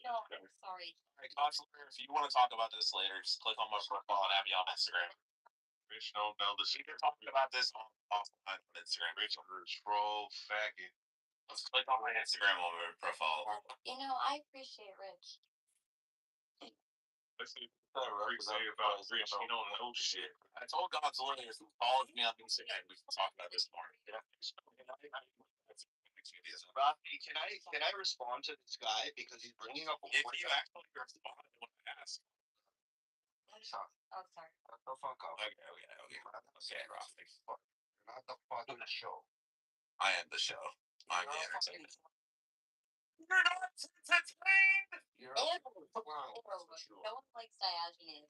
sorry. All right, Counselor, if you want to talk about this later, just click on my profile and add me on Instagram. Rich, no, the secret talking about this offline on Instagram. Rich, troll, faggot. Let's click on my Instagram on my profile. You know, I appreciate Rich. Let's see what Rick say about Rich. He don't know shit. I told God's lawyers who followed me on Instagram. We can talk about this morning. Rocky, can I respond to this guy because he's bringing up? If you actually respond to what I ask. Oh, sorry. The fuck up. Okay, Rocky. You're not the fucking show. I am the show. I'm the entertainment. You're not entertained. No one likes Diogenes.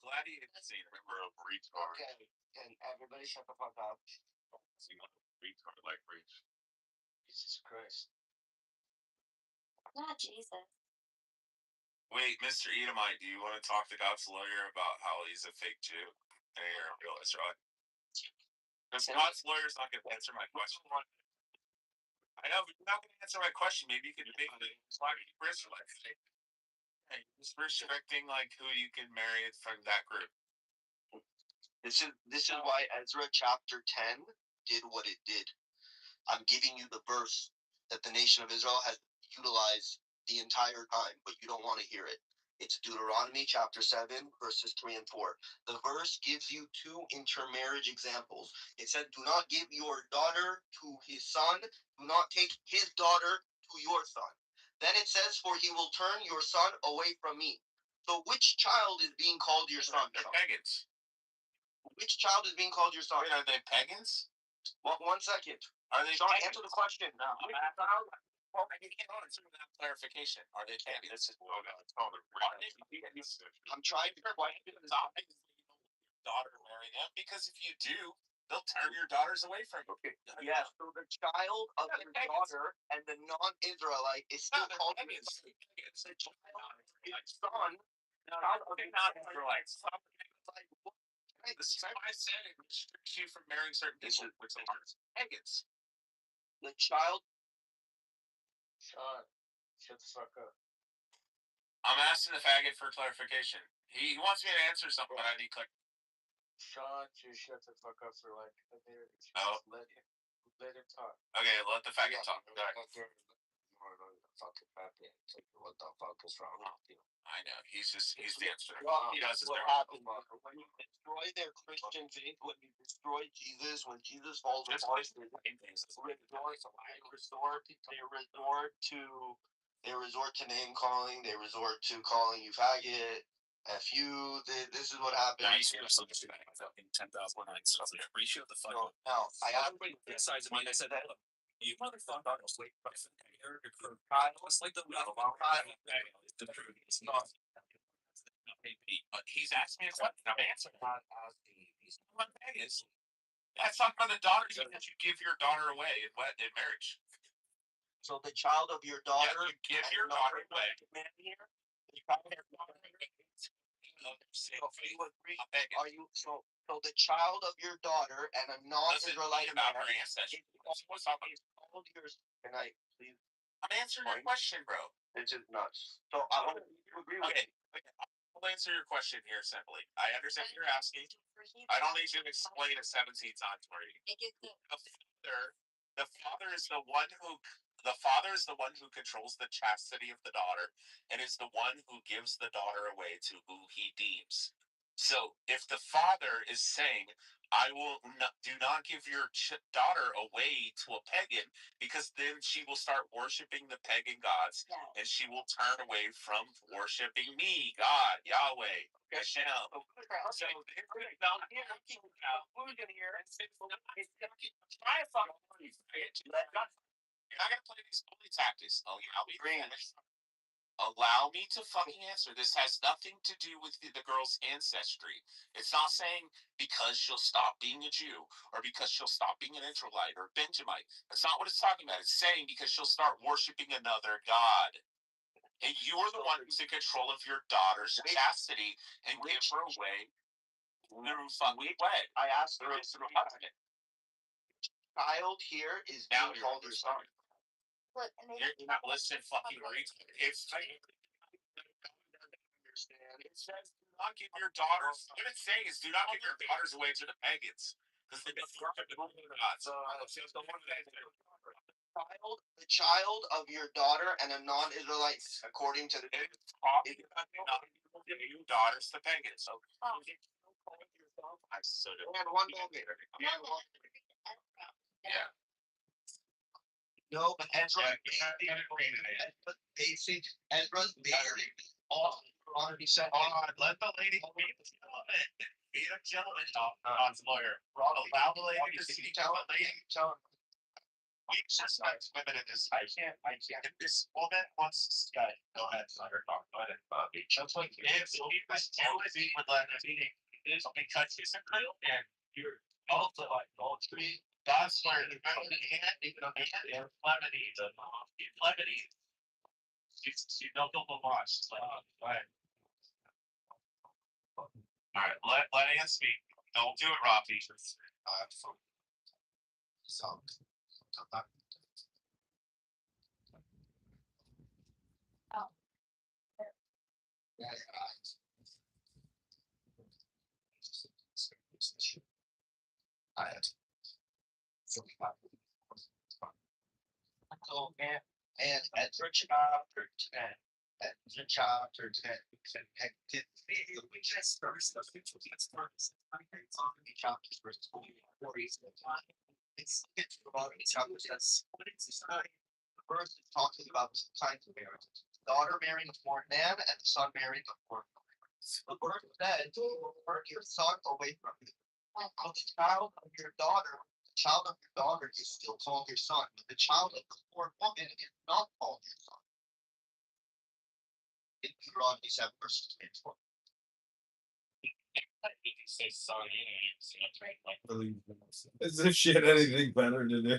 Gladiator scene. Remember a retard. Okay, and everybody shut the fuck up. Retard like Rich. Jesus Christ. Not Jesus. Wait, Mr. Edomite, do you want to talk to God's lawyer about how he's a fake Jew and you're a real Israelite? Because God's lawyer's not going to answer my question. I know, but you're not going to answer my question. Maybe you could debate the Black Hebrew Israelites. Hey, just restricting like who you can marry from that group. This is why Ezra chapter 10 did what it did. I'm giving you the verse that the nation of Israel has utilized the entire time, but you don't want to hear it. It's Deuteronomy chapter 7, verses 3 and 4. The verse gives you two intermarriage examples. It said, do not give your daughter to his son. Do not take his daughter to your son. Then it says, for he will turn your son away from me. So which child is being called your son? They're pagans. Which child is being called your son? Wait, are they pagans? Well, 1 second. Are they Sean, pagans? answer the question now. You can't answer without clarification. Are they pagans? I'm trying to question daughter marry them, because if you do, they'll turn your daughters away from you. Okay. Yeah, so the child of your daughter and the non-Israelite is still called pagans. The child of his son. Non-Israelites. This is why I said it restricts you from marrying certain people, which are pagans. The child. Sean, shut the fuck up. I'm asking the faggot for clarification. He wants me to answer something, but I need clarification. Sean, just shut the fuck up for like a minute. Oh. Let him talk. Okay, let the faggot talk. Go ahead. What the fuck is wrong with you? I know. He's dancing. He does what happens when you destroy their Christian faith, when you destroy Jesus, when Jesus falls apart, they resort to name calling, they resort to calling you faggot, F you. This is what happens. Nice. You're so much back. Fucking 10,000 likes. Appreciate the fuck. No, I everybody criticized me. I said, look, you motherfucker, wait, it's like the truth. It's not. But he's asking me a question. I'm answering. He's not Vegas. That's talking about the daughters that you give your daughter away in marriage. So the child of your daughter, you give your daughter away. Are you so the child of your daughter and a non-Israelite about her ancestry? Can I please? I'm answering your question, bro. This is nuts. So I want to agree with you. I'll answer your question here simply. I understand what you're asking. I don't need you to explain it 17 times for you. The father is the one who controls the chastity of the daughter and is the one who gives the daughter away to who he deems. So if the father is saying, do not give your daughter away to a pagan, because then she will start worshiping the pagan gods, and she will turn away from worshiping me, God, Yahweh, Hashem. So who's in here and say, try to fuck you're not gonna play these bully tactics. Allow me to fucking answer. This has nothing to do with the girl's ancestry. It's not saying because she'll stop being a Jew or because she'll stop being an Israelite or Benjamite. That's not what it's talking about. It's saying because she'll start worshiping another god. And you're the one who's in control of your daughter's chastity and give her away through fucking wed. I asked through husband. Child here is now called your son. Look, You're not listening, fucking reads. It's understand. It says do not give your daughters. What it's saying is do not give your daughters away to the pagans. Because they worship the gods. The child of your daughter and a non-Israelite, according to the daughters to pagans. So, yeah. No, but Ezra's basic. Ezra's basic. Let the lady be a gentleman. God's lawyer. Allow the lady to speak. Tell the lady. We suspect women in this. I can't. If this woman wants to Skype, go ahead. Let her talk. Go ahead. Just like if he was totally would let her meeting is because he's a girl and you're also like adultery. That's where the penalty and even a man in Flemity, They'll watch. Alright, let Ann speak. Don't do it, Rafi. So, and enter chapter 10. Enter chapter 10. Connected video. We just first of which we get started. Chapters first. It's about chapters that's what it's deciding. First, it's talking about two kinds of marriage. The daughter marrying a foreign man and the son marrying a foreign woman. The word said, turn your son away from you. The child of your daughter, the child of your daughter is still called your son, but the child of the foreign woman is not called your son. In Deuteronomy 7 verses 24. As if she had anything better to do.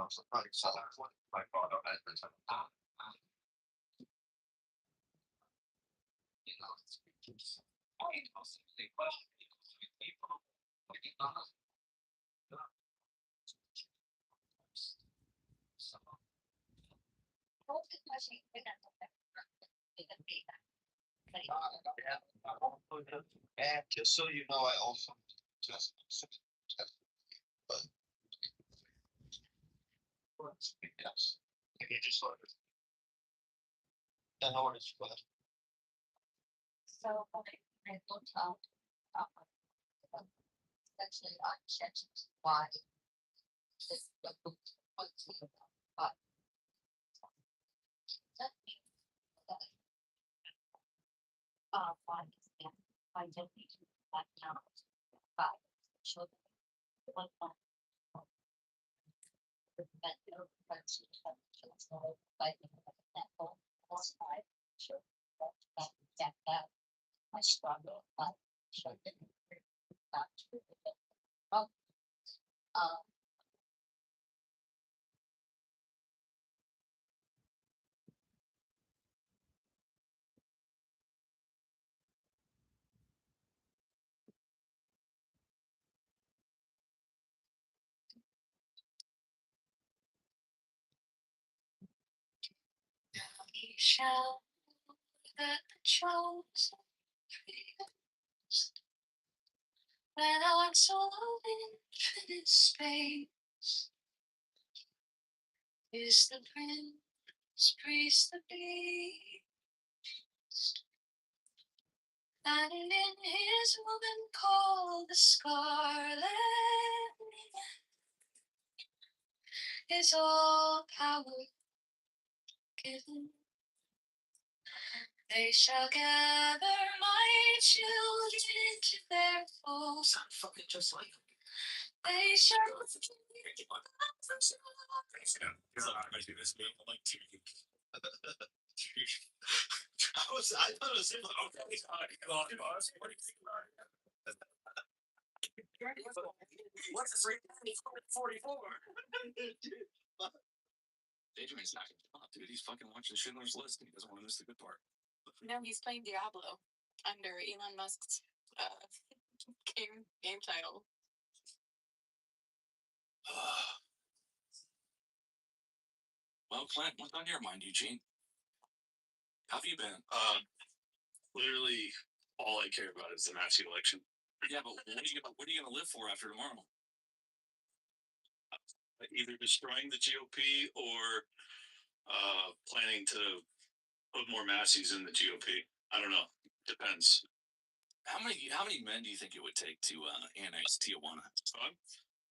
So probably saw that one. My father had been and just so you know, I also just but yes. If you just look in order to put So, okay, I looked up, essentially, I checked why. This, what's the, that means that, why is that? I don't need to, that now, but, children, what, but, no, but, like, that whole, was I, sure, that, I struggle, but, sure, not true, um, He shall that the chosen priest, when our soul infinite space is the prince, priest, the beast, and in his woman called the scarlet is all power given. They shall gather my children to their fold. Sound fucking just like them. They shall. I thought it was him. Okay, what do you think about it? What's the 44? Benjamin's not gonna come up, dude. He's fucking watching Schindler's List and he doesn't want to miss the good part. No, he's playing Diablo under Elon Musk's game title. Well, Clint, what's on your mind, Eugene? How have you been? Literally, all I care about is the Nazi election. Yeah, but what are you gonna live for after tomorrow? Either destroying the GOP or planning to put more Massies in the GOP. I don't know. Depends. How many men do you think it would take to annex Tijuana? Fun?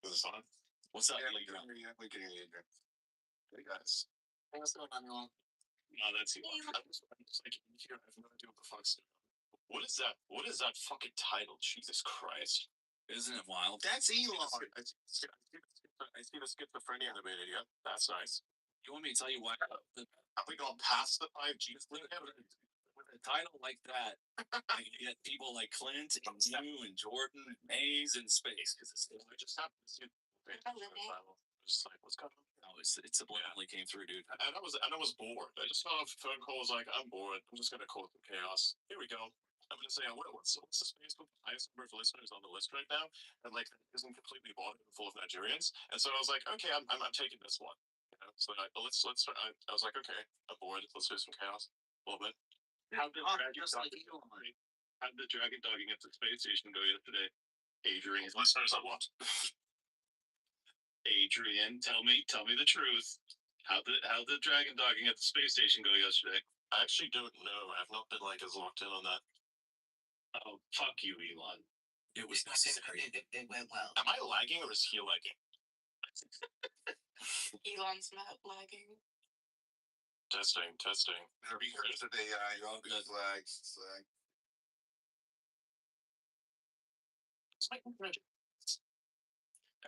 Is it fun? What's up? Yeah, we can hear you. Hey guys. What's going on, Elon? No, that's Elon. I was like, I have no idea what the fuck's going on. What is that? What is that fucking title? Jesus Christ. Isn't it wild? That's Elon. I see the schizophrenia debated. Yeah, that's nice. You want me to tell you why? Have we gone past the 5G? With a title like that, you get people like Clint and you and Jordan and Maze in space because I just happened to see it. Just like, what's going on? No, it's subliminally came through, dude. And I was bored. I just got off a phone call. I was like, I'm bored. I'm just gonna call it chaos. Here we go. I'm gonna say, what's the Facebook highest number of listeners on the list right now? And like, that isn't completely bought and full of Nigerians. And so I was like, okay, I'm taking this one. You know, so let's start. I was like, okay, I'm bored. Let's do some chaos a little bit. How did Dragon Dogging at the space station go yesterday? Adrian, listeners, I want. Adrian, tell me the truth. How did Dragon Dogging at the space station go yesterday? I actually don't know. I've not been like as locked in on that. Oh, fuck you, Elon. It was necessary. It went well. Am I lagging or is he lagging? Elon's not lagging. Testing. Have you heard of the AI? You're all good. Flags.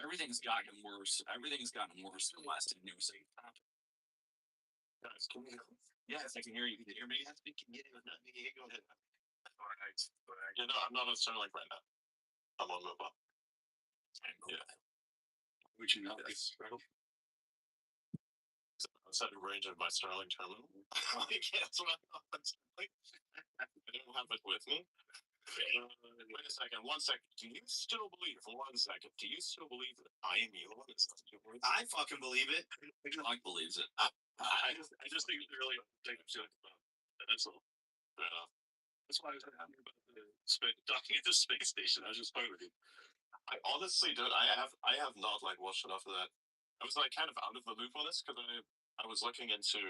Everything's gotten worse. Everything's gotten worse in the last 10 years. Guys, can you hear me? Yes, I can hear you. Can you hear me? Go ahead. Alright. You know, I'm not on Starlink right now. I'm on mobile. Yeah. Would you know this? Outside of range of my Starlink terminal. Like, yeah, that's what I'm on Starlink. I don't have it with me. Wait a second. 1 second. Do you still believe? For 1 second. Do you still believe that I am Elon? Is that your word? I fucking believe it. Doc believes it. I just think it's really take a shit about. That's all. Fair enough. That's why I was happy about the docking at the space station. I was just with you. I honestly don't. I have not like watched enough of that. I was like kind of out of the loop on this because I was looking into.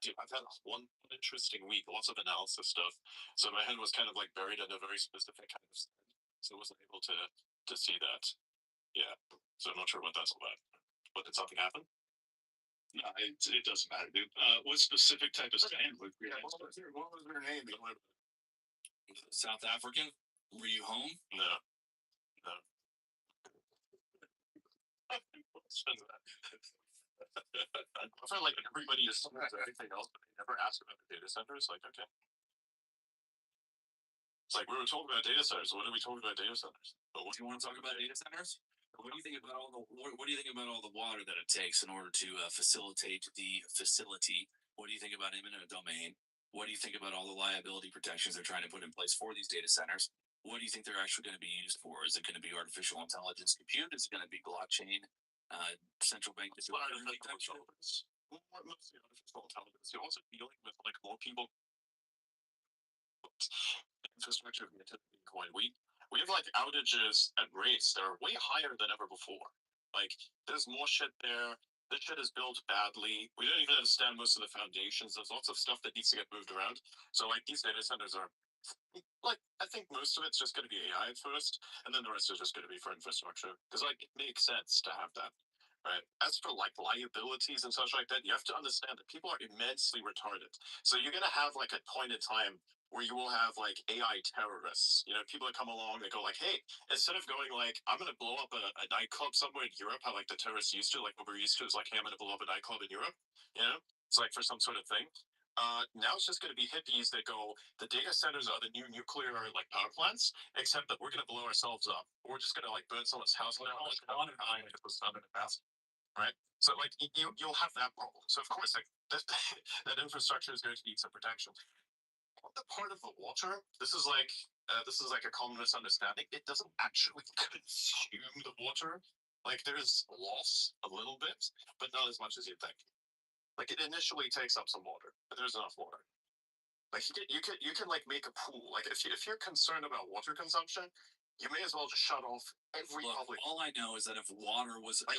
Dude, I've had one interesting week, lots of analysis stuff. So my head was kind of like buried in a very specific kind of stand. So I wasn't able to see that. Yeah. So I'm not sure what that's all about. But did something happen? No, it doesn't matter, dude. What specific type of stand would we have? What was her name? South African? Were you home? No. I feel like everybody assumes everything else, but they never ask about the data centers. Like, okay. It's like we were talking about data centers. What are we talking about data centers? But what Do you want to talk about data centers? What do you think about all the what do you think about all the water that it takes in order to facilitate the facility? What do you think about eminent domain? What do you think about all the liability protections they're trying to put in place for these data centers? What do you think they're actually going to be used for? Is it going to be artificial intelligence compute? Is it going to be blockchain? Central bank digital currency type shit? Mostly artificial intelligence. You're also dealing with like more people. Infrastructure of Bitcoin. We have like outages at rates that are way higher than ever before. Like there's more shit there. This shit is built badly. We don't even understand most of the foundations. There's lots of stuff that needs to get moved around. So like these data centers are like I think most of it's just going to be AI at first, and then the rest is just going to be for infrastructure because like it makes sense to have that. Right. As for like liabilities and such like that, you have to understand that people are immensely retarded. So you're gonna have like a point in time where you will have like AI terrorists. You know, people that come along, they go like, hey, instead of going like, I'm gonna blow up a nightclub somewhere in Europe, how like the terrorists used to, like what we're used to is like, hey, I'm gonna blow up a nightclub in Europe. You know, it's like for some sort of thing. Now it's just going to be hippies that go, the data centers are the new nuclear like power plants, except that we're going to blow ourselves up. We're just going to like burn someone's house down. Right? So like you'll have that problem. So of course like that infrastructure is going to need some protection. On the part of the water, this is like a common misunderstanding. It doesn't actually consume the water. Like there's loss a little bit, but not as much as you'd think. Like it initially takes up some water, but there's enough water. Like you can like make a pool. Like if you're concerned about water consumption, you may as well just shut off every public. All I know is that if water was like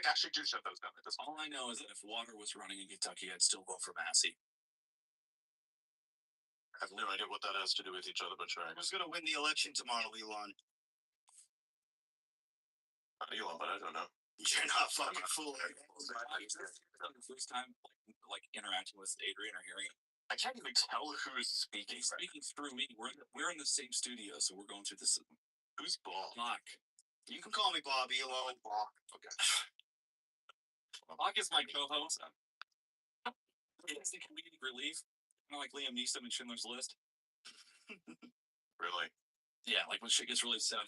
actually do shut those down. That's all I know is that if water was running in Kentucky, I'd still vote for Massey. I have no idea what that has to do with each other, but sure. Who's gonna win the election tomorrow, Elon? Elon, but I don't know. You're not fucking fooling. The first time like interacting with Adrian or hearing it. I can't even tell who's speaking. He's speaking through me. We're in the same studio, so we're going through this. Who's Bob? Mark. You can call me Bob, Elon. Bob. Okay. Bach is my co-host. It's the comedic relief, kind of like Liam Neeson in Schindler's List. Really? Yeah, like when shit gets really sad.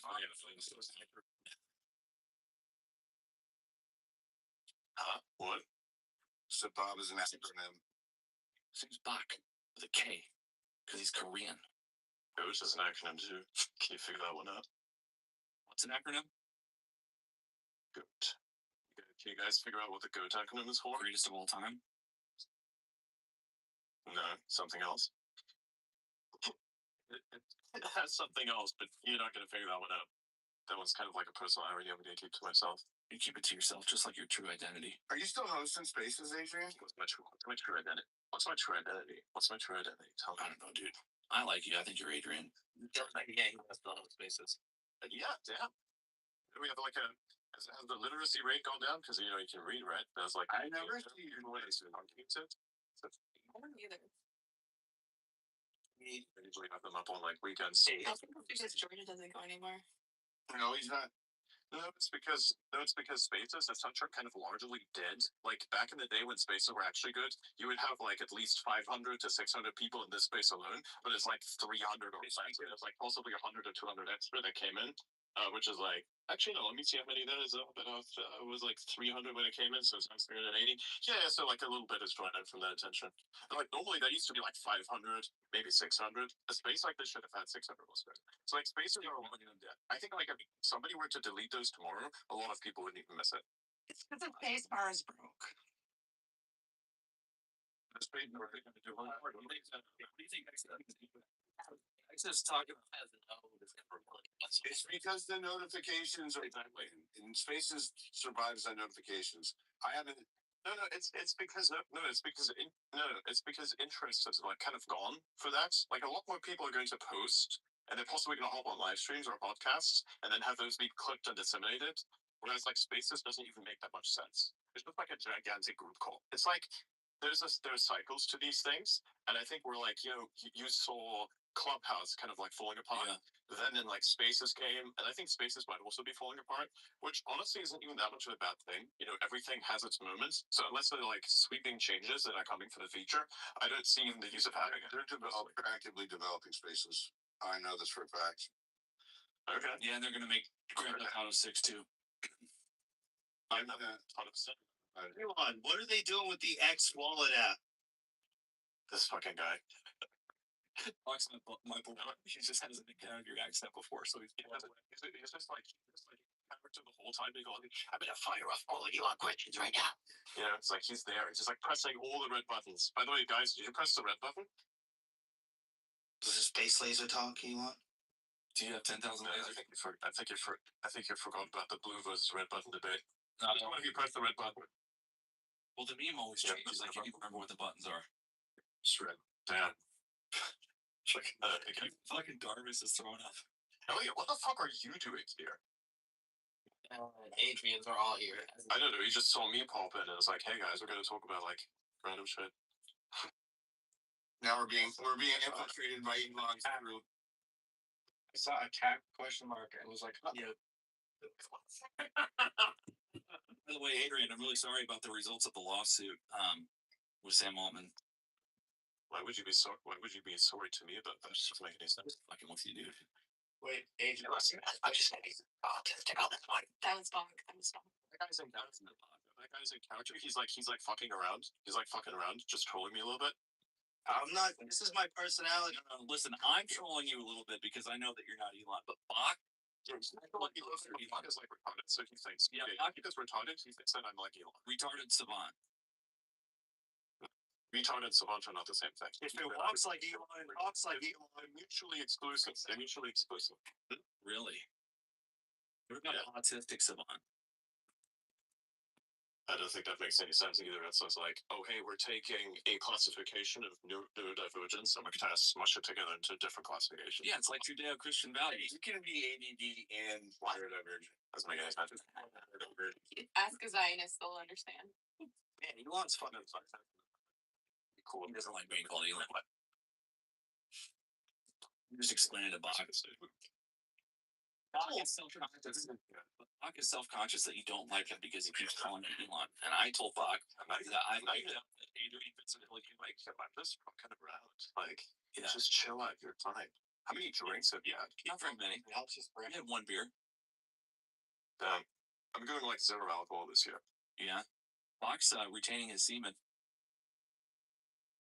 What? So Bob is an acronym. His name's Bach with a K because he's Korean. Ghost is an acronym too. Can you figure that one out? What's an acronym? GOAT. Can you guys figure out what the GOAT acronym is for? Greatest of all time? No, something else. It has something else, but you're not going to figure that one out. That one's kind of like a personal irony I'm going to keep to myself. You keep it to yourself, just like your true identity. Are you still hosting Spaces, Adrian? What's my true identity? What's my true identity? What's my true identity? Tell me. I don't know, dude. I like you. I think you're Adrian. Yeah, he was still on Spaces. Yeah, damn. We have like has the literacy rate gone down? Because, you know, you can read, right? That's like, I never see you. I don't either. I usually have them up on like weekends. I think because Jordan doesn't go anymore. No, he's not. No, it's because Spaces as such are kind of largely dead. Like back in the day when Spaces were actually good, you would have like at least 500 to 600 people in this space alone, but it's like 300 or something. It's like possibly 100 or 200 extra that came in, which is like actually no. Let me see how many that is. But it was like 300 when it came in, so it's 380. Yeah, so like a little bit is drawn out from that attention. And like normally that used to be like 500, maybe 600. A space like this should have had 600 most of it. So like Spaces are one of them dead. I think like if somebody were to delete those tomorrow, a lot of people wouldn't even miss it. It's because the space bar is broke. The space bar is going to do a lot. What do you think next time? I just talking about It's because the notifications are exactly, and Spaces survives on notifications. I haven't. No, it's because it's because interest has like kind of gone for that. Like a lot more people are going to post, and they're possibly going to hop on live streams or podcasts, and then have those be clipped and disseminated. Whereas like Spaces doesn't even make that much sense. It's just like a gigantic group call. It's like there's cycles to these things, and I think we're like you saw Clubhouse kind of like falling apart. Yeah. Then like Spaces came, and I think Spaces might also be falling apart, which honestly isn't even that much of a bad thing. You know, everything has its moments. So unless they're like sweeping changes that are coming for the future, I don't see even the use of having it. They're actively developing Spaces. I know this for a fact. Okay. Yeah, and they're gonna make Grand Theft Auto 6 too. I'm not 100%. Elon, what are they doing with the X wallet app? This fucking guy. My boy, he just hasn't encountered your accent before, so he's just like character the whole time. Going, I'm gonna fire off all of Elon questions right now. Yeah, it's like he's there. He's just like pressing all the red buttons. By the way, guys, did you press the red button? Does the space laser talk, Elon? Do you have 10,000 lasers? I think you forgot about the blue versus red button debate. Which one of you pressed the red button? Well, the meme always changes. I can't even remember what the buttons are. It's red. Damn. Fucking Darvis is throwing up. Elliot, what the fuck are you doing here? Adrians are all here. I don't know. He just saw me pop in and was like, "Hey guys, we're gonna talk about like random shit." Now we're being infiltrated by Elon's crew. I saw a cat question mark and was like, Yeah. By the way, Adrian, I'm really sorry about the results of the lawsuit with Sam Altman. Why would you be sorry? Why would you be sorry to me about that? It doesn't make any sense. Fucking with you, dude. wait, Adrian, I'm just gonna be autistic on this one. That was Bach. That guy's in couch. That guy's in couch. He's like fucking around. He's like fucking around, just trolling me a little bit. I'm not. This is my personality. No, listen, I'm trolling you a little bit because I know that you're not Elon, but Bach. Elon is like retarded, so he thinks. Yeah, Bach is retarded. He thinks that I'm like Elon. Retarded savant. Retarded and savant are not the same thing. If it walks like Elon, talks like Elon, mutually exclusive. They're mutually exclusive. Really? What about an autistic savant? I don't think that makes any sense either. It sounds like, oh, hey, we're taking a classification of neurodivergence and we're going to smush it together into different classifications. Yeah, it's like Judeo-Christian values. You can be ADD and neurodivergent. Doesn't make any sense. Ask a Zionist, they'll understand. Man, Elon's fun. Cool. He doesn't like being called Elon. What? I'm just explaining to Bach. Bach is self-conscious. Bach is self-conscious that you don't like him because he keeps calling him Elon. And I told Bach that I like that Adrian Fitzgerald, like, I'm just fucking around. Like, just chill out your time. How many drinks have you had? not very many. I had one beer. I'm going like 0 alcohol this year. Yeah. Bach's retaining his semen.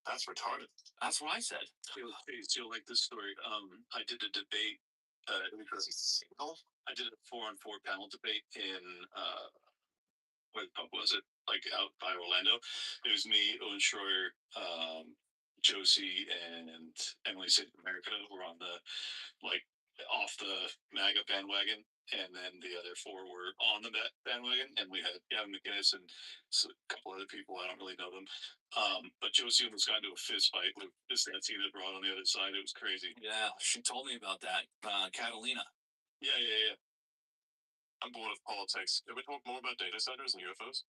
That's retarded. That's what I said. You'll like this story. I did a debate. Because he's single. I did a 4-on-4 panel debate in what was it, like out by Orlando? It was me, Owen Schroyer, Josie, and Emily St. America were on the like off the MAGA bandwagon, and then the other 4 were on the bandwagon, and we had Gavin McInnes and a couple other people. I don't really know them, but Josie almost got into a fist fight with this Nancy that brought on the other side. It was crazy. Yeah, she told me about that. Catalina. Yeah. I'm bored of politics. Can we talk more about data centers and UFOs?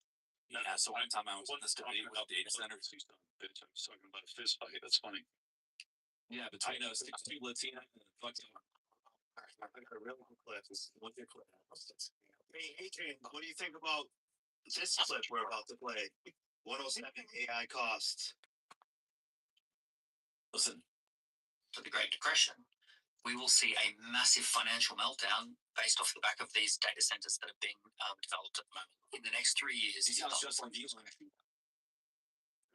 Yeah, so one time I was in this debate about data centers. I was talking about a fist fight. That's funny. Yeah, between us, two Latina and fucking. I got a really good clip. Hey, Adrian, what do you think about this clip we're about to play? 107 AI costs. Listen, To the Great Depression, we will see a massive financial meltdown based off the back of these data centers that are being developed at the moment. In the next 3 years, he sounds just like Elon.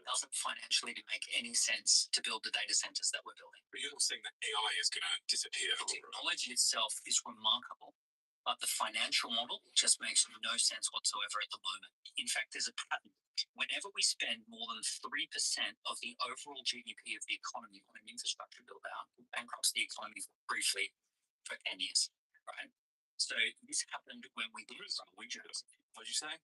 it doesn't financially make any sense to build the data centers that we're building. But you're saying that AI is going to disappear. The technology itself is remarkable, but the financial model just makes no sense whatsoever at the moment. In fact, there's a pattern. Whenever we spend more than 3% of the overall GDP of the economy on an infrastructure build out, it bankrupts the economy briefly for 10 years, right? So this happened when we did What'd you say?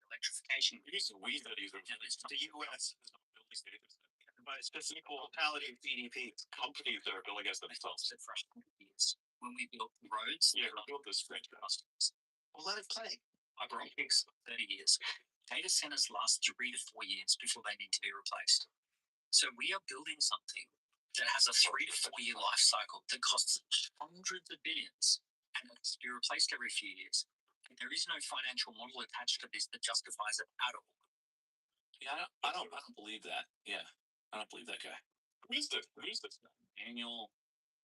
electrification. We used to weed that either. The U.S. is not building data centers. But it's just equality of GDP. Companies that are building against themselves. For 100 years. When we built roads, Yeah, we built this great customers. well, let it play. Fiber optics, 30 years. Data centers last 3 to 4 years before they need to be replaced. So we are building something that has a 3 to 4 year life cycle that costs hundreds of billions and has to be replaced every few years. And there is no financial model attached to this that justifies it at all. Yeah, I don't believe that. Yeah, I don't believe that guy. Who's this? Daniel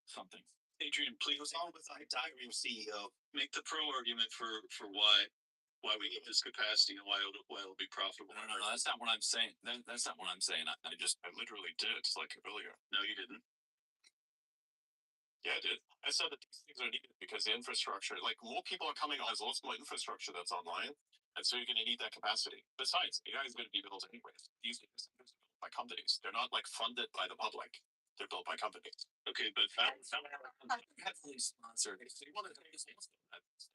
something. Adrian, please on with the diary CEO. Make the pro argument for why we get this capacity and why it'll be profitable. No, that's not what I'm saying. That's not what I'm saying. I literally did like earlier. No, you didn't. Yeah, I did. I said that these things are needed because the infrastructure, like more people are coming on, there's lots more infrastructure that's online, and so you're going to need that capacity. Besides, AI is going to be built anyways. These data centers are built by companies. They're not like funded by the public. They're built by companies. Okay, but heavily sponsored. If they want to take this, that's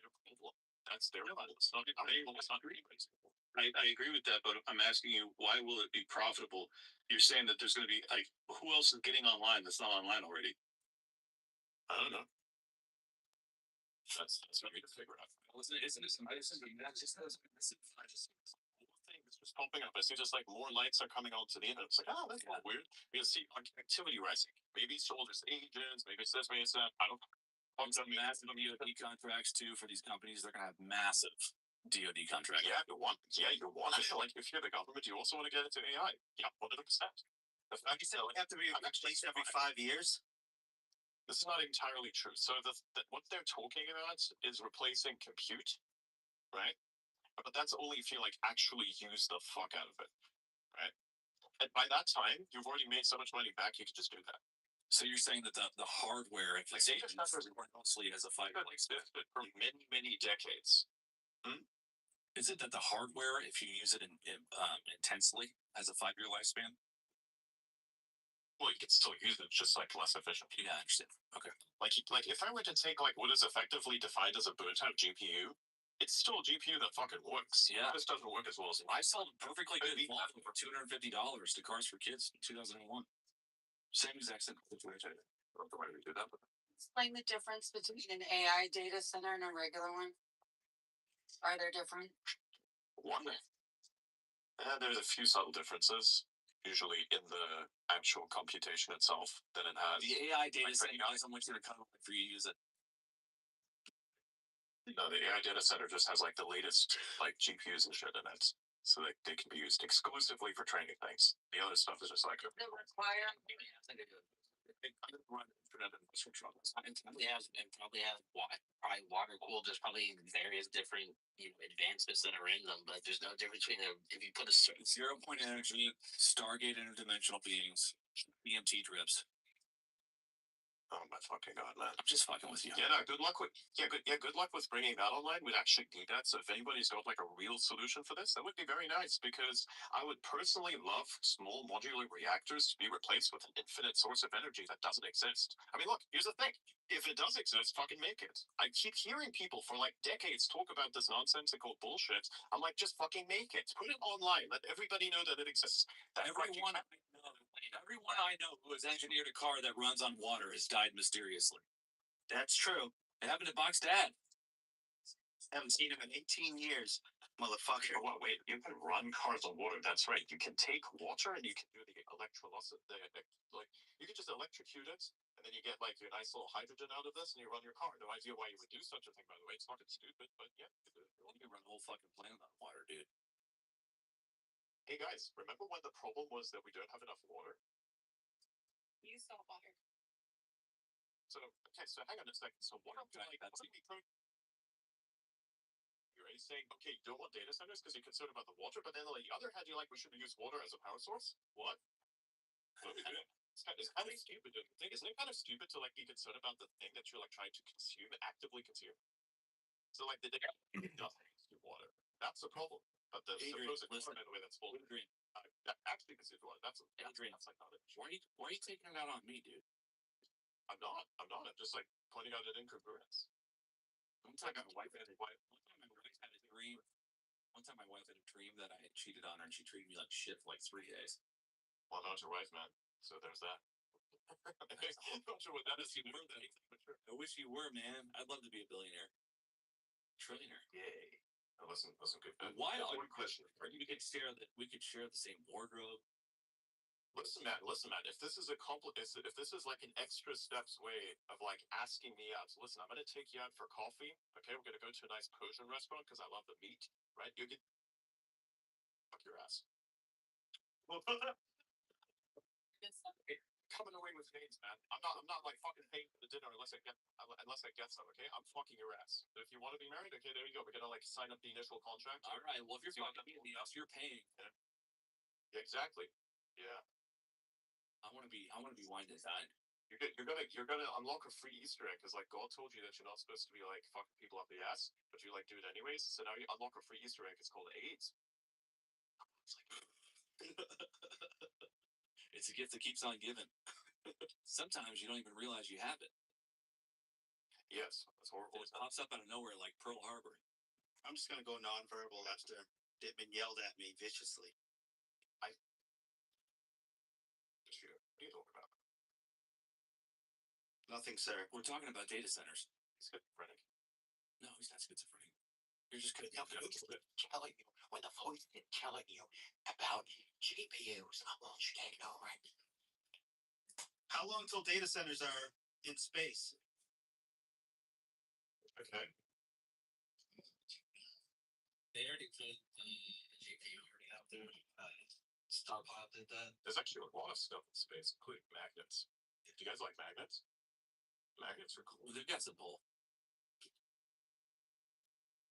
their problem. That's their problem. It's not anybody's. I agree with that, but I'm asking you, why will it be profitable? You're saying that there's going to be like, who else is getting online that's not online already? I don't know. That's for me to figure out. Isn't it amazing? Things just popping up. I see just like more lights are coming onto the internet. It's like, oh, that's not weird. You see activity rising. Maybe it's soldiers agents, maybe it's this, maybe it's that. I don't know. Some massive DoD contracts too for these companies. They're gonna have massive DoD contracts. Yeah, you want it. Like if you're the government, you also want to get into AI. Yeah, 100%. The fact you said have to be replaced every 5 years. This is not entirely true. So what they're talking about is replacing compute, right? But that's only if you like actually use the fuck out of it, right? And by that time, you've already made so much money back, you can just do that. So you're saying that the hardware, if like data centers mostly as a fiber, like for many decades. Is it that the hardware, if you use it intensely, has a 5-year lifespan? Well, you can still use it, just like less efficient. Yeah, I understand. Okay. Like if I were to take like what is effectively defined as a burnt out GPU, it's still a GPU that fucking works. Yeah. This doesn't work as well as I sold perfectly good Volvo for $250 to Cars for Kids in 2001. Same exact situation. The way we do that. Explain the difference between an AI data center and a regular one. Are there different? One. There's a few subtle differences. Usually in the actual computation itself than it has. The AI data center is how much they're covering for you to use it. No, the AI data center just has like the latest like GPUs and shit in it, so they can be used exclusively for training things. The other stuff is just like They require. they kind of run internet infrastructure on this. And probably have probably water cooled. There's probably various different advancements that are in them, but there's no difference between if you put a certain 0-point energy, Stargate interdimensional beings, EMT drips. Oh my fucking god, man! I'm just fucking with you. Yeah, no. Good luck with good luck with bringing that online. We'd actually need that. So if anybody's got like a real solution for this, that would be very nice. Because I would personally love small modular reactors to be replaced with an infinite source of energy that doesn't exist. I mean, look, here's the thing: if it does exist, fucking make it. I keep hearing people for like decades talk about this nonsensical bullshit. I'm like, just fucking make it. Put it online. Let everybody know that it exists. Everyone I know who has engineered a car that runs on water has died mysteriously. That's true. It happened to Bach's dad. Haven't seen him in 18 years, motherfucker. Oh, wait, you can run cars on water. That's right. You can take water and you can do the electrolysis. Like, you can just electrocute it, and then you get like your nice little hydrogen out of this, and you run your car. No idea why you would do such a thing, by the way. It's fucking stupid, but yeah, you can run the whole fucking planet on water, dude. Hey guys, remember when the problem was that we don't have enough water? You salt water. So hang on a second. So what are we You're saying, okay, you don't want data centers because you're concerned about the water, but then on the other hand, you're like, we should use water as a power source? What? What are we doing? It's kind of stupid. Isn't it kind of stupid to like be concerned about the thing that you're like trying to consume, actively consume? So like the data doesn't consume water. That's the problem. But the supposed in a way that's full. Adrian, actually consumes water. That's psychotic. Why are you taking it out on me, dude? I'm not. I'm just like pointing out an incongruence. One time my wife had a dream. One time my wife had a dream that I had cheated on her, and she treated me like shit for like 3 days. Well, not your wife, man. So there's that. I'm not sure what that is. I wish you were, man. I'd love to be a billionaire, trillionaire. Yay! Now listen, good. Why? One question. We could share the same wardrobe. Listen, man. If this is if this is like an extra steps way of like asking me out, so listen, I'm gonna take you out for coffee. Okay, we're gonna go to a nice Persian restaurant because I love the meat. Right? You get fuck your ass. Coming away with names, man. I'm not like fucking paying for the dinner unless I get some. Okay, I'm fucking your ass. But if you want to be married, okay, there you go. We're gonna like sign up the initial contract. All right. Well, if you're fucking me in the house, you're paying. Yeah, exactly. Yeah. I want to be wine designed. You're gonna unlock a free Easter egg because like God told you that you're not supposed to be like fucking people up the ass, but you like do it anyways. So now you unlock a free Easter egg. It's called AIDS. It's like it's a gift that keeps on giving. Sometimes you don't even realize you have it. Yes, that's horrible. It pops up out of nowhere like Pearl Harbor. I'm just gonna go nonverbal after they've been yelled at me viciously. What are you talking about? Nothing, sir. We're talking about data centers. He's schizophrenic. No, he's not schizophrenic. You're just telling you when the voice is telling you about GPUs. I want you to take over it. How long till data centers are in space? Okay. They already put the GPU already out there. Stockpile did that. There's actually a lot of stuff in space, including magnets. Do you guys like magnets? Magnets are cool. They've got some pull.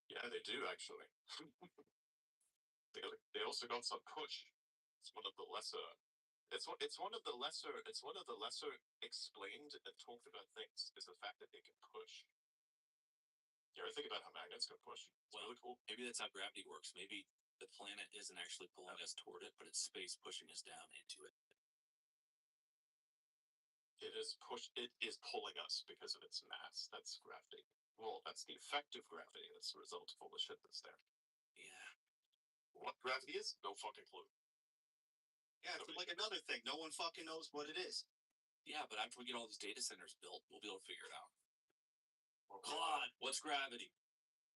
Yeah, they do actually. They also got some push. It's one of the lesser. It's one of the lesser explained and talked about things is the fact that they can push. You ever think about how magnets can push? It's really cool. Maybe that's how gravity works. Maybe the planet isn't actually pulling us toward it, but it's space pushing us down into it. It is pulling us because of its mass. That's gravity. Well, that's the effect of gravity. That's the result of all the shit that's there. Yeah. What gravity is? No fucking clue. Yeah, it's like another thing. No one fucking knows what it is. Yeah, but after we get all these data centers built, we'll be able to figure it out. Well, Claude, what's gravity?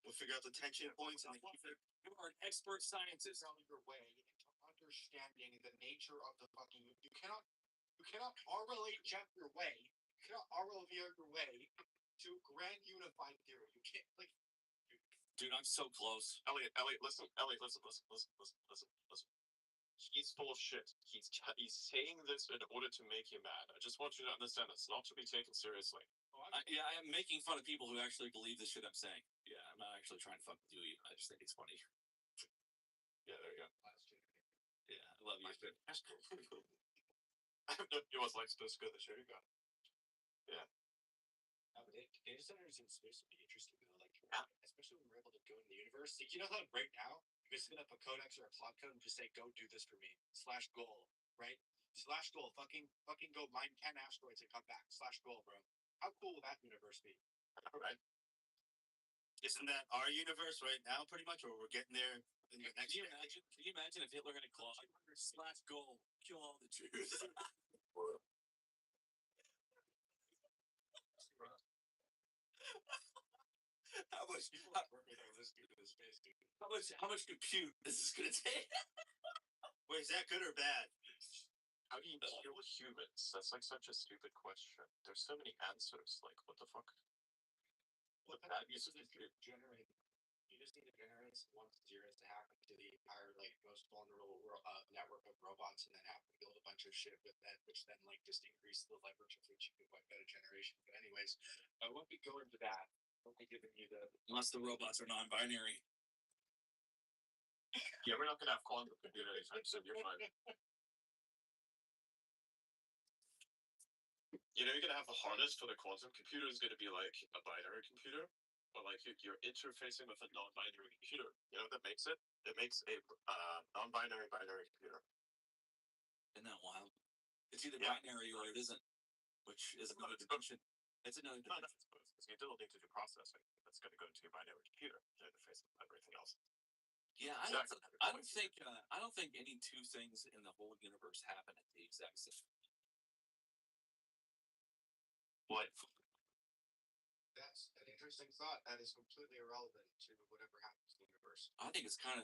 We'll figure out the tension points and you are an expert scientist. On your way into understanding the nature of the fucking. You cannot RLA jet your way. You cannot RLV your way to grand unified theory. You can't Dude, I'm so close. Elliot, listen. He's full of shit. He's saying this in order to make you mad. I just want you to understand it's not to be taken seriously. I am making fun of people who actually believe the shit I'm saying. Yeah, I'm not actually trying to fuck with you. I just think it's funny. Yeah, there you go. Yeah, I love you. I have no idea what's like supposed to go. The show you got. Yeah. Data centers in space would be interesting though, like especially when we're able to go in the universe. Like, you know how right now you can spin up a codex or a cloud code and just say, "Go do this for me." /goal, right? /goal, fucking go mine 10 asteroids and come back. /goal, bro. How cool will that universe be? All right. Isn't that our universe right now, pretty much, or we're getting there in the next? Can you imagine if Hitler had a claw? /goal, kill all the Jews. How much compute this is gonna take? Wait, is that good or bad? How do you kill humans? That's like such a stupid question. There's so many answers. Like, what the fuck? Well, that use of generate. You just need to generate some ones and zeros to hack into the entire like most vulnerable network of robots, and then have to build a bunch of shit with that, which then like just increase the leverage of which you can get better generation. But anyways, I won't be going to that. I'll be giving you the Unless the robots are non-binary. Yeah, we're not gonna have quantum computer anytime soon. You're fine. You know, you're gonna have the harness for the quantum computer is gonna be like a binary computer, but like you're interfacing with a non-binary computer. You know what that makes it? It makes a non-binary binary computer. Isn't that wild? It's either binary or it isn't, which is another dimension. It's another dimension. Because you still need to do processing. That's going to go into your binary computer to interface with everything else. Yeah, I don't think any two things in the whole universe happen at the exact same time. What? That's an interesting thought. That is completely irrelevant to whatever happens in the universe. I think it's kind of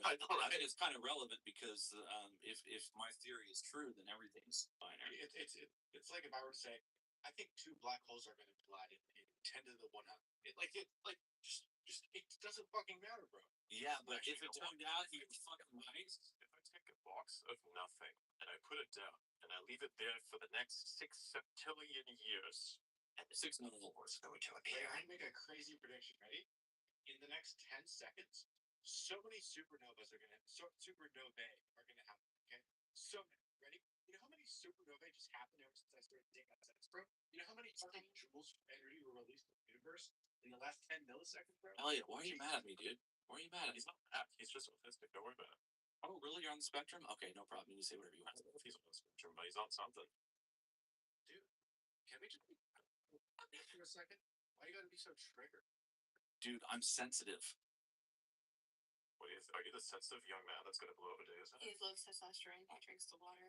relevant because if my theory is true, then everything's binary. It's like if I were to say, I think two black holes are going to collide in 10 to the 100. It doesn't fucking matter, bro. Yeah, but if it turned out he was fucking right, if I take a box of nothing and I put it down and I leave it there for the next 6 septillion years, and 6 million is going to appear. I'm gonna make a crazy prediction. Ready? In the next 10 seconds, so many supernovae are gonna happen. Okay, so many. Ready? You know how many supernovae just happened ever since I started taking that sentence, bro? You know how many fucking joules of energy were released in the universe in the last 10 milliseconds, bro? Elliot, why are you mad at me, dude? Why are you mad at me? He's not mad. He's just autistic. Don't worry about it. Oh, really? You're on the spectrum? Okay, no problem. You can say whatever you want. I don't know if he's on the spectrum, but he's on something. Dude, can we just for a second? Why you gotta be so triggered? Dude, I'm sensitive. What are you the sensitive young man that's gonna blow overdose? He loves testosterone. He drinks the water.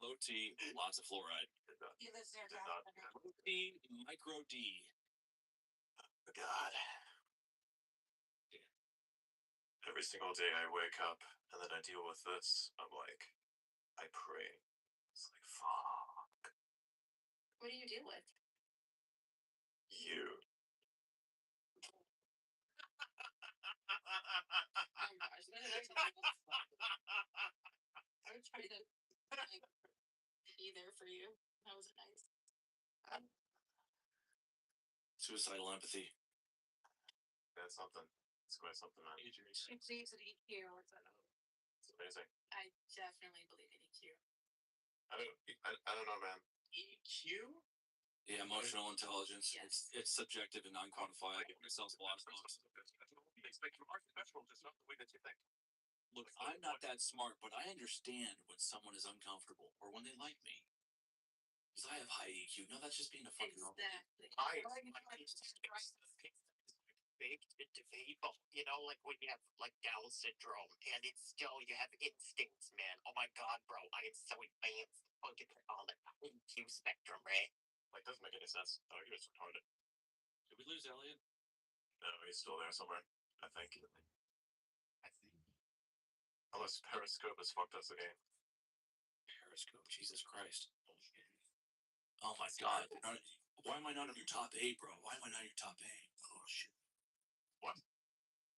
Low T, lots of fluoride. He lives near Low T, micro D. Oh, God. Every single day I wake up and then I deal with this. I'm like, I pray. It's like, fuck. What do you deal with? You. Oh gosh, I would try to be there for you. That was nice. Suicidal empathy. That's something. It's quite something. She believes in EQ. It's amazing. I definitely believe in EQ. I don't know, man. EQ? Yeah, emotional intelligence. Yes. It's subjective and non-quantifiable. It sounds a lot of things. Expect from our professional, just not the way that you think. Look, I'm not that smart, but I understand when someone is uncomfortable or when they like me. Because I have high EQ. No, that's just being a fucking normal. Exactly. Baked into people, you know, like when you have like Down syndrome, and it's still you have instincts, man. Oh my god, bro, I am so advanced. Fucking all the EQ spectrum, right? Like, doesn't make any sense. Oh, you're just retarded. Did we lose Elliot? No, he's still there somewhere. I think. Unless Periscope has fucked us again. Periscope, Jesus Christ. Oh my god. Why am I not on your top 8, bro? Why am I not on your top 8? Oh shit. What?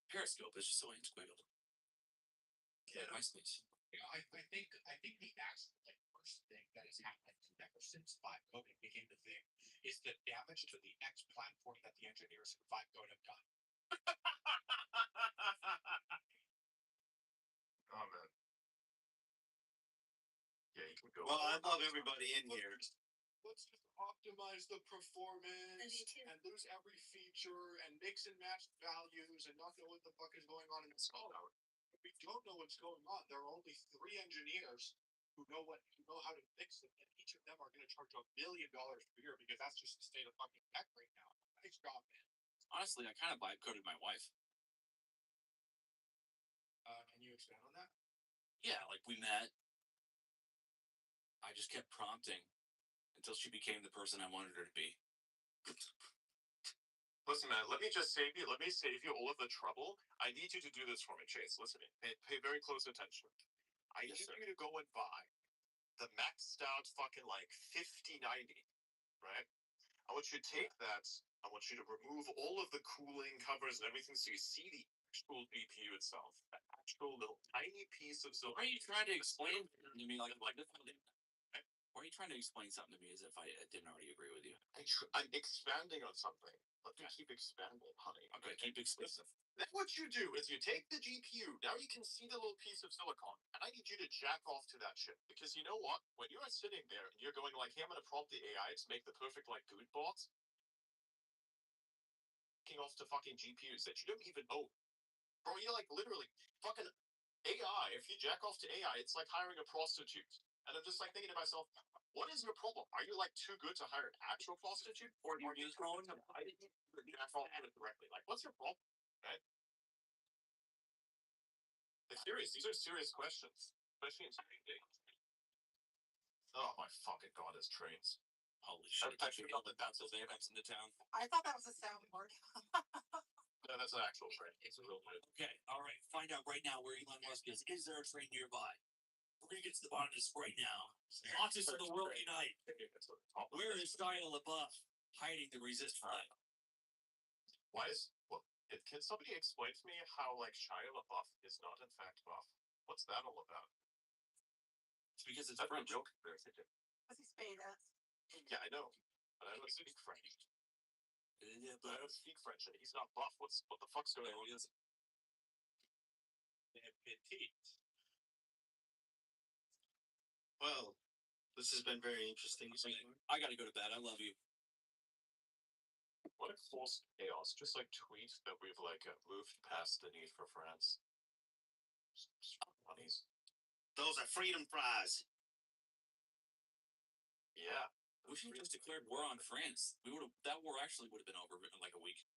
Periscope is just so antiquated. Yeah. MySpace. Yeah, I think the actual like worst thing that has happened ever since 5 coding became the thing is the damage to the X platform that the engineers for 5 code have done. Oh man. Yeah, you can go. Well, I love everybody in here. Let's just optimize the performance and lose every feature and mix and match values and not know what the fuck is going on in the code. If we don't know what's going on, there are only 3 engineers who know how to fix it, and each of them are going to charge $1 million per year because that's just the state of fucking tech right now. Nice job, man. Honestly, I kind of vibe coded my wife. Can you expand on that? Yeah, like we met. I just kept prompting until she became the person I wanted her to be. Listen, man, let me just save you. Let me save you all of the trouble. I need you to do this for me, Chase. Listen, pay very close attention. I need you to go and buy the maxed out fucking like 5090, right? I want you to take that. I want you to remove all of the cooling covers and everything so you see the actual GPU itself. That actual little tiny piece of silver. Why are you trying to explain to me like why are you trying to explain something to me as if I didn't already agree with you? I'm expanding on something. Let me keep expanding, honey. Okay, keep explicit. Then what you do is you take the GPU. Now you can see the little piece of silicon, and I need you to jack off to that shit. Because you know what? When you're sitting there and you're going like, "Hey, I'm gonna prompt the AI to make the perfect like good box," off to fucking GPUs that you don't even own, bro. You're like literally fucking AI. If you jack off to AI, it's like hiring a prostitute. And I'm just like thinking to myself, what is your problem? Are you like too good to hire an actual prostitute, or are you trying to buy it jack off to it directly? Like, what's your problem? Right? It's serious. These are serious questions, especially in today's day. Oh my fucking god, it's trains. Holy shit! I should have that Pennsylvania comes into town. I thought that was a soundboard. No, that's an actual train. It's a real train. Okay, all right. Find out right now where Elon Musk is. Is there a train nearby? We're gonna get to the bottom of this right now. Authors of the world unite. Where is Shia LaBeouf hiding the resist flag? Why is can somebody explain to me how like Shia LaBeouf is not in fact buff? What's that all about? It's because it's French. Joke. Because he's beta. Yeah, I know, but I don't speak French. Yeah, But I don't speak French, and he's not buff. What the fuck's going on? Petite. Well, this has been very interesting. I gotta go to bed. I love you. What a forced chaos. Just like tweet that we've like moved past the need for France. Monies. Those are freedom fries. Yeah. We should have just declared war on France. That war actually would have been over in like a week.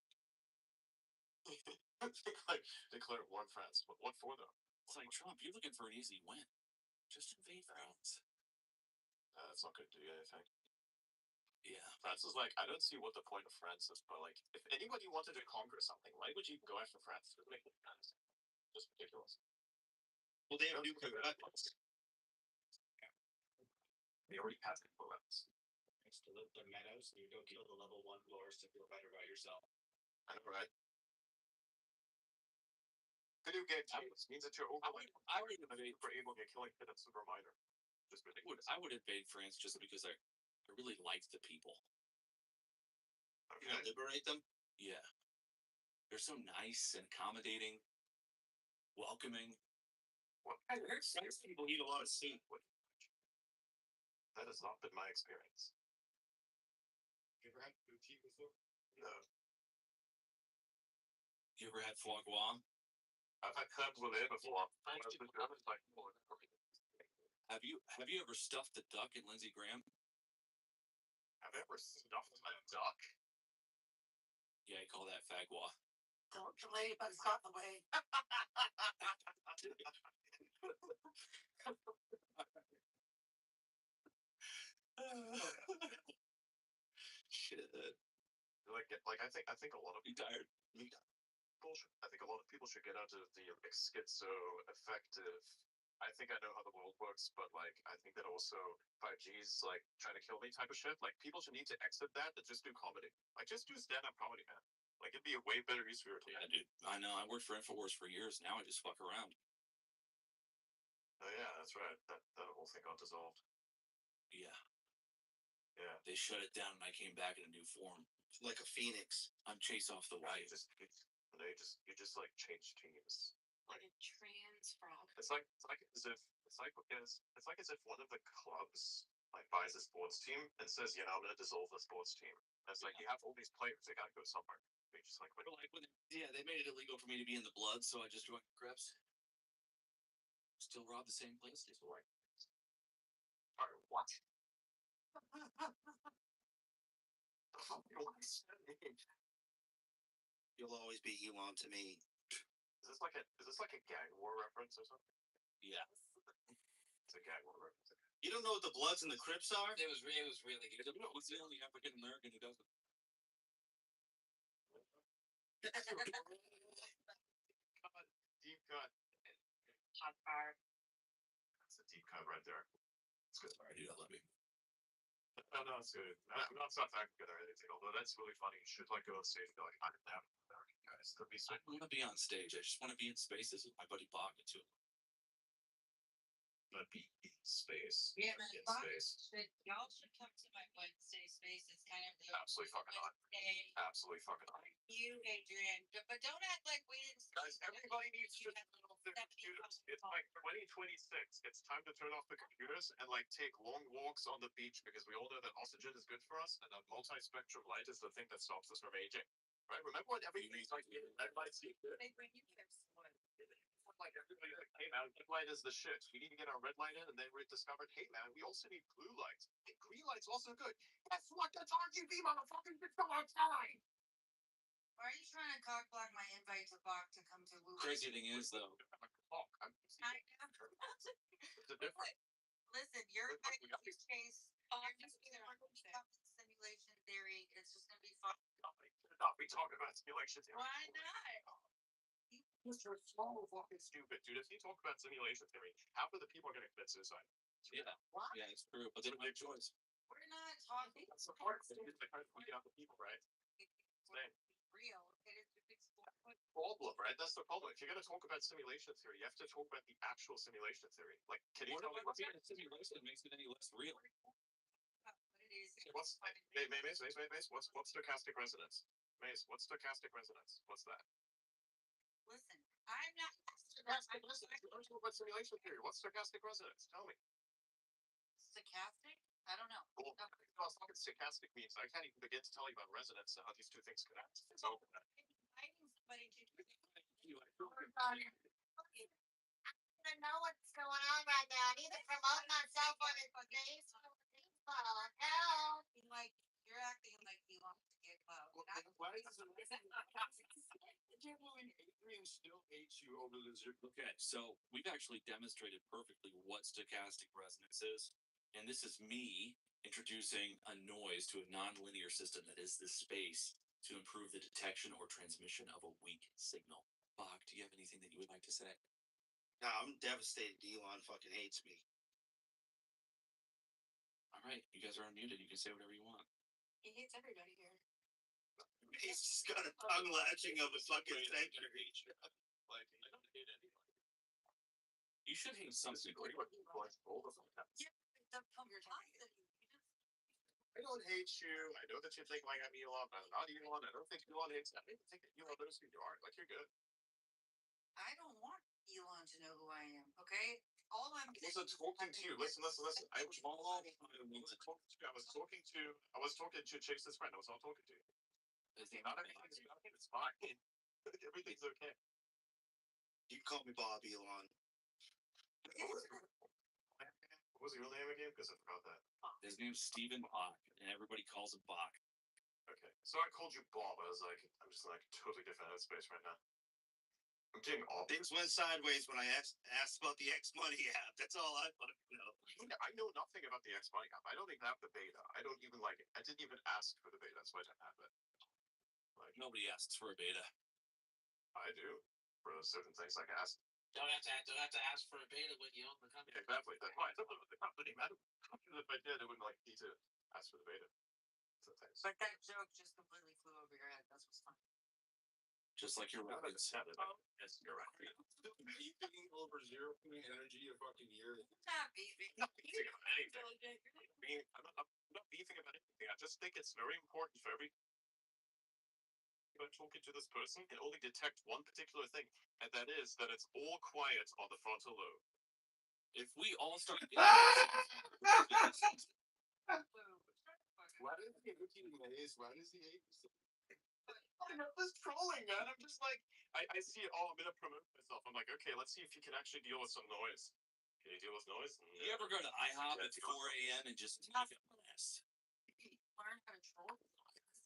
Like declare war on France. What for though? It's like Trump, you're looking for an easy win. Just invade France. That's not gonna do anything. Yeah. France is like, I don't see what the point of France is, but like, if anybody wanted to conquer something, why would you go after France? It doesn't make any sense. Just ridiculous. Well, they have nuclear weapons. They already have nuclear weapons. Next to the meadows, you go kill the level 1 floors to feel better about yourself. I know, right? Video game types means that you're overweight. I would invade. For able to kill a super minor. Just ridiculous. I would invade France just because I really liked the people. You know, liberate them. Yeah. They're so nice and accommodating, welcoming. What? I heard French people eat a lot of soup. That has not been my experience. You ever had boutique before? No. You ever had foie gras? I've had creme brulee before. Have you ever stuffed a duck at Lindsey Graham? Have you ever stuffed a duck? Yeah, I call that fagua. Don't delay, but it's not the way. Shit. Like I think a lot of You tired? bullshit. I think a lot of people should get out of the like schizo-affective. I think I know how the world works, but like I think that also 5G's like trying to kill me type of shit. Like people should need to exit that and just do comedy. Like just do stand-up comedy, man. Like it'd be a way better use of your time. Yeah, dude. I know. I worked for InfoWars for years. Now I just fuck around. Oh yeah, that's right. That whole thing got dissolved. Yeah. Yeah. They shut it down and I came back in a new form. Like a phoenix. I'm Chase off the white. You just like change teams. Like a transfrog. It's like as if one of the clubs like buys a sports team and says, "Yeah, I'm gonna dissolve the sports team." And it's like you have all these players, they gotta go somewhere. They just like, they made it illegal for me to be in the blood, so I just joined the Crips. Still rob the same place. Sorry, what? You'll always be Elon to me. Is this like a gang war reference or something? Yeah. It's a gang war reference. You don't know what the Bloods and the Crips are? It was really good. You know, who's the only African American who doesn't? Deep cut. Hot fire. That's a deep cut right there. It's good. Sorry, dude, I love you. No, it's good. I'm not South African or anything, although that's really funny. You should like go on stage and be like, I'm African guys. That'd be so I don't want to be on stage. I just want to be in spaces with my buddy Bog and two. But be in space. Yeah, In Bach space. y'all should come to my Wednesday space. It's kind of the Absolutely fucking hot. Wednesday. Absolutely fucking hot. You, Adrian, but don't act like we didn't. Guys, everybody needs to turn off their computers. It's like 2026. It's time to turn off the computers and like take long walks on the beach because we all know that oxygen is good for us and that multi-spectrum light is the thing that stops us from aging. Right? Remember when everything's like red light secret? They bring you here. Like everybody like, hey man, red light is the shit. We need to get our red light in, and then we discovered, hey man, we also need blue lights. Hey, green light's also good. Guess what? That's RGB, motherfucking bitch, come outside. Why are you trying to cock block my invite to Bach to come to Lulu? Crazy thing is, though, It's a different. Listen, you're We got in case. You're just gonna simulation theory. It's just gonna be fun. Not be talking about simulation theory. Why not? You're so fucking stupid, dude. If you talk about simulation theory, half of the people are gonna commit suicide. yeah, What? yeah, it's true. But they don't have a choice. We're not talking. That's the part. It's the kind of fucking out the people, right? Same. Real. It is a big Problem, right? That's the problem. If you're gonna talk about simulation theory, you have to talk about the actual simulation theory. Like, can you tell me what's a simulation makes it any less real? what it is. What's Mace? What's stochastic resonance? Mace, what's stochastic resonance? What's that? Listen, I'm not. Stochastic resonance. Let's talk about simulation theory. What's stochastic resonance? Tell me. Stochastic? I don't know. Well, I was talking stochastic means I can't even begin to tell you about resonance and how these two things connect. So, Inviting somebody to do I know what's going on right now. I need to promote myself on his Facebook. Help. like you're acting like you want to get clout. why is Adrian still hates you over the Zoom? Okay, so we've actually demonstrated perfectly what stochastic resonance is. And this is me introducing a noise to a nonlinear system that is this space to improve the detection or transmission of a weak signal. Bach, do you have anything that you would like to say? No, I'm devastated. Elon fucking hates me. All right, you guys are unmuted. You can say whatever you want. He hates everybody here. He's just got a tongue lashing of a fucking century. Like, I don't hate anybody. You should hate something. Disagree with you, like, all of them. The you're talking to I don't hate you. I know that you think like I'm Elon, but I'm not Elon. I don't think Elon hates. I don't even think that Elon knows who you are. Like, you're good. I don't want Elon to know who I am, okay? All I'm I wasn't talking to you. Listen. I was talking to Chase's friend. I was not talking to you. It's fine. Everything's okay. You can call me Bob, Elon. What was your real name again? Because I forgot that. His name's Stephen Bach, and everybody calls him Bach. Okay. So I called you Bob. I'm just like totally different out of space right now. I'm getting off. Things went sideways when I asked about the X Money app. That's all I fucking know. I know nothing about the X Money app. I don't even have the beta. I don't even like it. I didn't even ask for the beta, so I didn't have it. Like, Nobody asks for a beta. I do for certain things. Like ask. Don't have to ask for a beta when you own the company. Yeah, exactly. That's why I don't own the company, man. If I did, I wouldn't like need to ask for the beta. But that joke just completely flew over your head. That's what's funny. Just like your rockets. Yes, you're right. Beeping over 0 point energy a fucking year. Not beefing. Not beefing about anything. I'm not beefing about anything. I just think it's very important for every talking to this person can only detect one particular thing, and that is that it's all quiet on the frontal lobe. If we all start Why does he hate maze? Why does he hate this? I'm just trolling, man. I'm just like, I see it all. I'm gonna promote myself. I'm like, okay, let's see if you can actually deal with some noise. Can you deal with noise? You ever go to IHOP at 4 a.m. and just take a blast? Learn how to troll.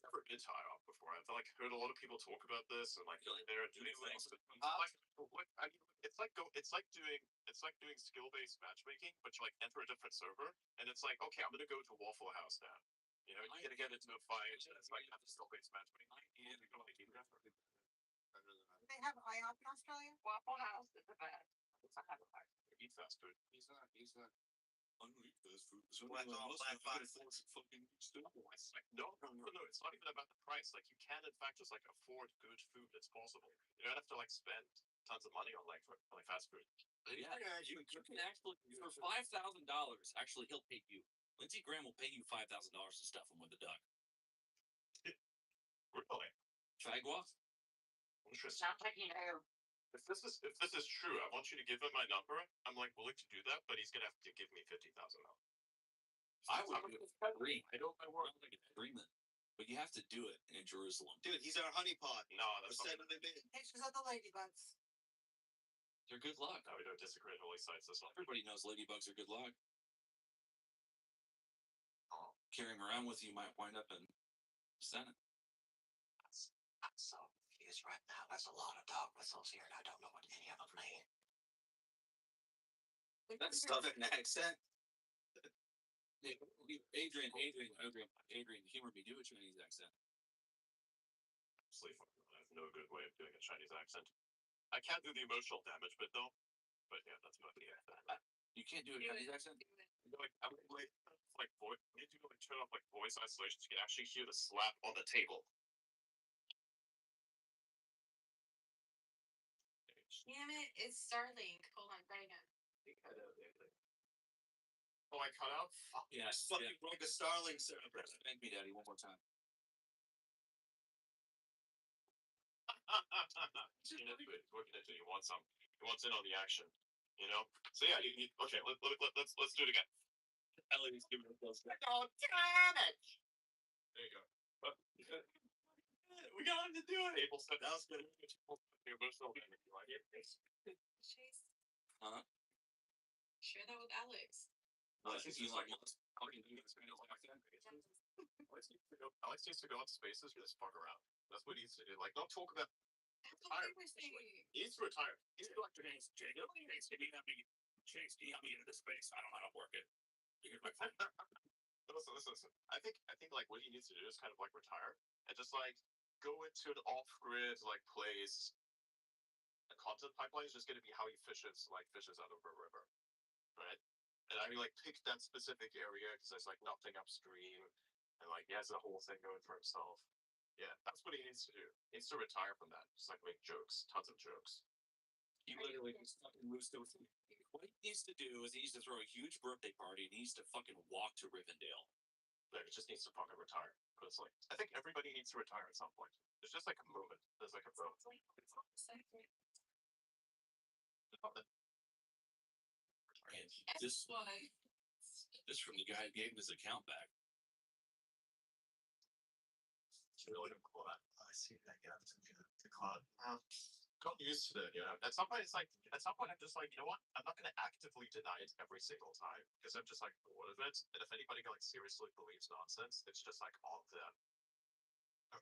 Never been to IHOP before. I've like heard a lot of people talk about this and like going there and doing things. It's like doing skill-based matchmaking, but you like enter a different server, and it's like, okay, I'm gonna go to Waffle House now. You know, you gotta get into a fight. It's like have skill-based matchmaking, and you can like do that. They have IHOP in Australia? Waffle House is the best. Eat fast food. He's not. I don't eat fast food. So Black on black box. fucking it's like no, it's not even about the price. Like you can in fact just like afford good food. It's possible. You don't have to like spend tons of money on like fast food. Yeah, you can actually for $5,000. Actually, he'll pay you. Lindsey Graham will pay you $5,000 to stuff him with a duck. Really? Fagwa? Interesting. Sounds like you know. If this is true, I want you to give him my number. I'm like willing to do that, but he's gonna have to give me $50,000. I would do it for free. I don't. I work like an agreement, but you have to do it in Jerusalem. Dude, he's our honeypot. No, that's not. Pictures of the ladybugs. They're good luck. No, we don't disagree on holy sites. This one. Everybody knows ladybugs are good luck. Carrying around with you might wind up in Senate. I'm so confused right now. There's a lot of dog whistles here, and I don't know what any of them mean. That's Southern accent. Adrian, humor me. Do a Chinese accent. Sleep. I have no good way of doing a Chinese accent. I can't do the emotional damage, but no. But yeah, that's about the accent. You can't do a Chinese accent? Like I would like voice. You need to like turn off like voice isolation so you can actually hear the slap on the table. Damn it, it's Starlink. Hold on, try again. Oh, I cut out? Yes. Fucking broke a Starlink server. Thank me, Daddy, one more time. He's working into it. He wants some. He wants in on the action. You know. So yeah. Okay. Let's do it again. Ellie's giving it a close. Oh damn it! There you go. We got him to do it. Table set. That was good. Emotional damage. Chase. Huh? Share that with Alex. Alex used to go on spaces and just fuck around. That's what he used to do. Like, don't talk about. He needs to retire. He's like, Chase, give me that me. Chase, can you help me into this space? I don't know how to work it. Listen. I think like what he needs to do is kind of like retire and just like go into an off-grid like place. The content pipeline is just going to be how he fishes out of a river, right? And I mean, like, pick that specific area because there's like nothing upstream, and like he has the whole thing going for himself. Yeah, that's what he needs to do. He needs to retire from that. Just like make jokes, tons of jokes. He literally just fucking moves to. What he needs to do is he needs to throw a huge birthday party and he needs to fucking walk to Rivendell. Like, he just needs to fucking retire. But it's like, I think everybody needs to retire at some point. There's just like a moment. There's like a moment. And this from the guy who gave him his account back. It's really cool. I see that guy the cloud. Got used to it, you know. At some point, I'm just like, you know what? I'm not going to actively deny it every single time because I'm just like bored of it. And if anybody like seriously believes nonsense, it's just like on them.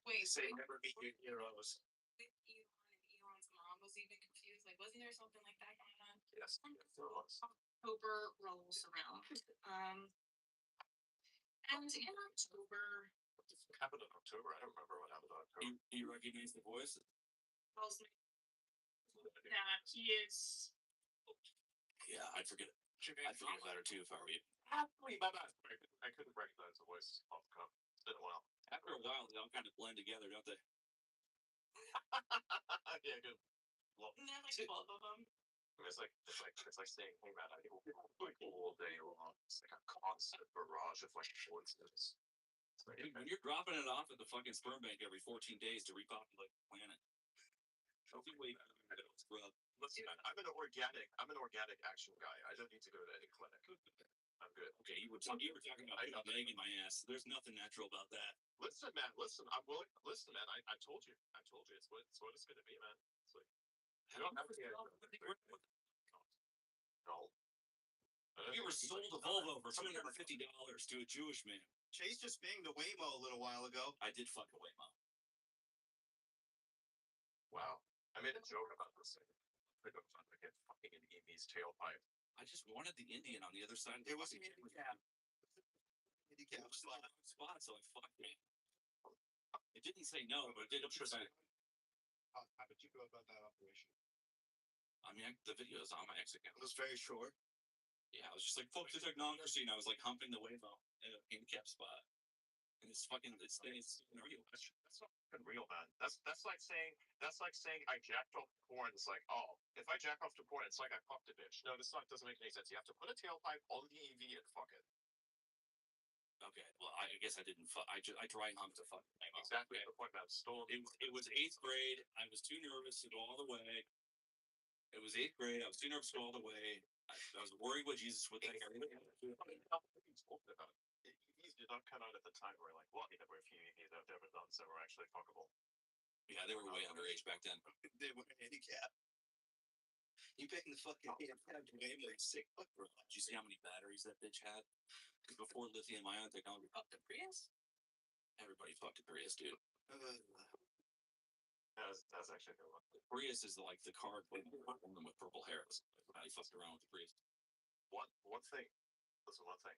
Wait, say never meet your heroes. With Elon and Elon's mom was even confused. Like, wasn't there something like that going on? Yes, there was. October rolls around. And in October, What happened in October? I don't remember what happened in October. You recognize the voice? tells me that he is. Yeah, I'd forget it. I'd forget about her too if I were you. My bad. I couldn't recognize the voice off the cuff. It's been a while. After a while, they all kind of blend together, don't they? Yeah, good. Well, And then like 12 of them. it's like saying, hey man, I do like all day long. It's like a constant barrage of like coincidence. Like, dude, when you're dropping it off at the fucking sperm bank every 14 days to repopulate the planet. Listen, man, I'm an organic action guy. I don't need to go to any clinic. I'm good. Okay, you were talking about laying in my ass. There's nothing natural about that. Listen, man. Listen, I'm willing. Listen, man. I told you. It's what it's gonna be, man. It's like I don't have to get. No. You ever sold a Volvo for $250 to a Jewish man? Chase just banged a Waymo a little while ago. I did fuck a Waymo. Wow. I made a joke about this thing. I go fucking an EV's tailpipe. I just wanted the Indian on the other side. It was a handicap. Handicap spot, so I fucked it. It didn't say no, but it did present. How did you go about that operation? I mean, the video is on my exit account. It was very short. Yeah, I was just like, fuck the technology, and I was like humping the Waymo in a handicap spot. And it's fucking, it's real. That's not fucking real, man. That's like saying I jacked off to porn. It's like, oh, if I jack off to porn, it's like I fucked a bitch. No, this doesn't make any sense. You have to put a tailpipe on the EV and fuck it. Okay, well, I guess I didn't fuck. I dry humped to fuck. Exactly the point, man. It was 8th grade. I was too nervous to go all the way. It was 8th grade. I was too nervous to go all the way. I was worried what Jesus would think. EVs did not come out at the time where like, well, there were a few EVs out there, but none that were actually fuckable. Yeah, they were way underage back then. They were handicapped. You picking the fucking handicap Waymo, sick fuck, bro. Did you see how many batteries that bitch had? Before lithium-ion technology popped the Prius, everybody fucked a Prius, dude. That's actually good one. The Prius is like the car woman with purple hair. Everybody fucked around with the Prius. One thing. Listen, one thing.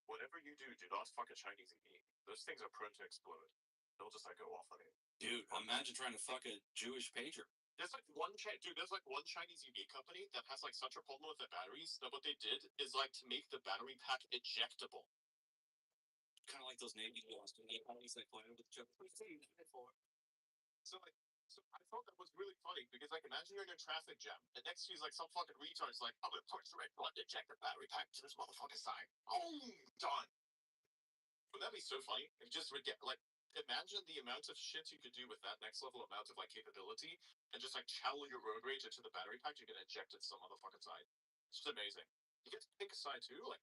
Whatever you do not fuck a Chinese EV. Those things are prone to explode. They'll just like go off on you. Dude, imagine trying to fuck a Jewish pager. There's like one Chinese EV company that has like such a problem with their batteries that what they did is like to make the battery pack ejectable. Kind of like those Navy companies that fly over the jet. So I thought that was really funny because like imagine you're in a traffic jam and next to you is like some fucking retard's like, I'm gonna push the red button to eject the battery pack to this motherfucker's side. Oh, done. Wouldn't that be so funny? If you just would get like imagine the amount of shit you could do with that next level amount of like capability and just like channel your road rage into the battery pack, you can inject it to some motherfucking side. It's just amazing. You get to pick a side too, like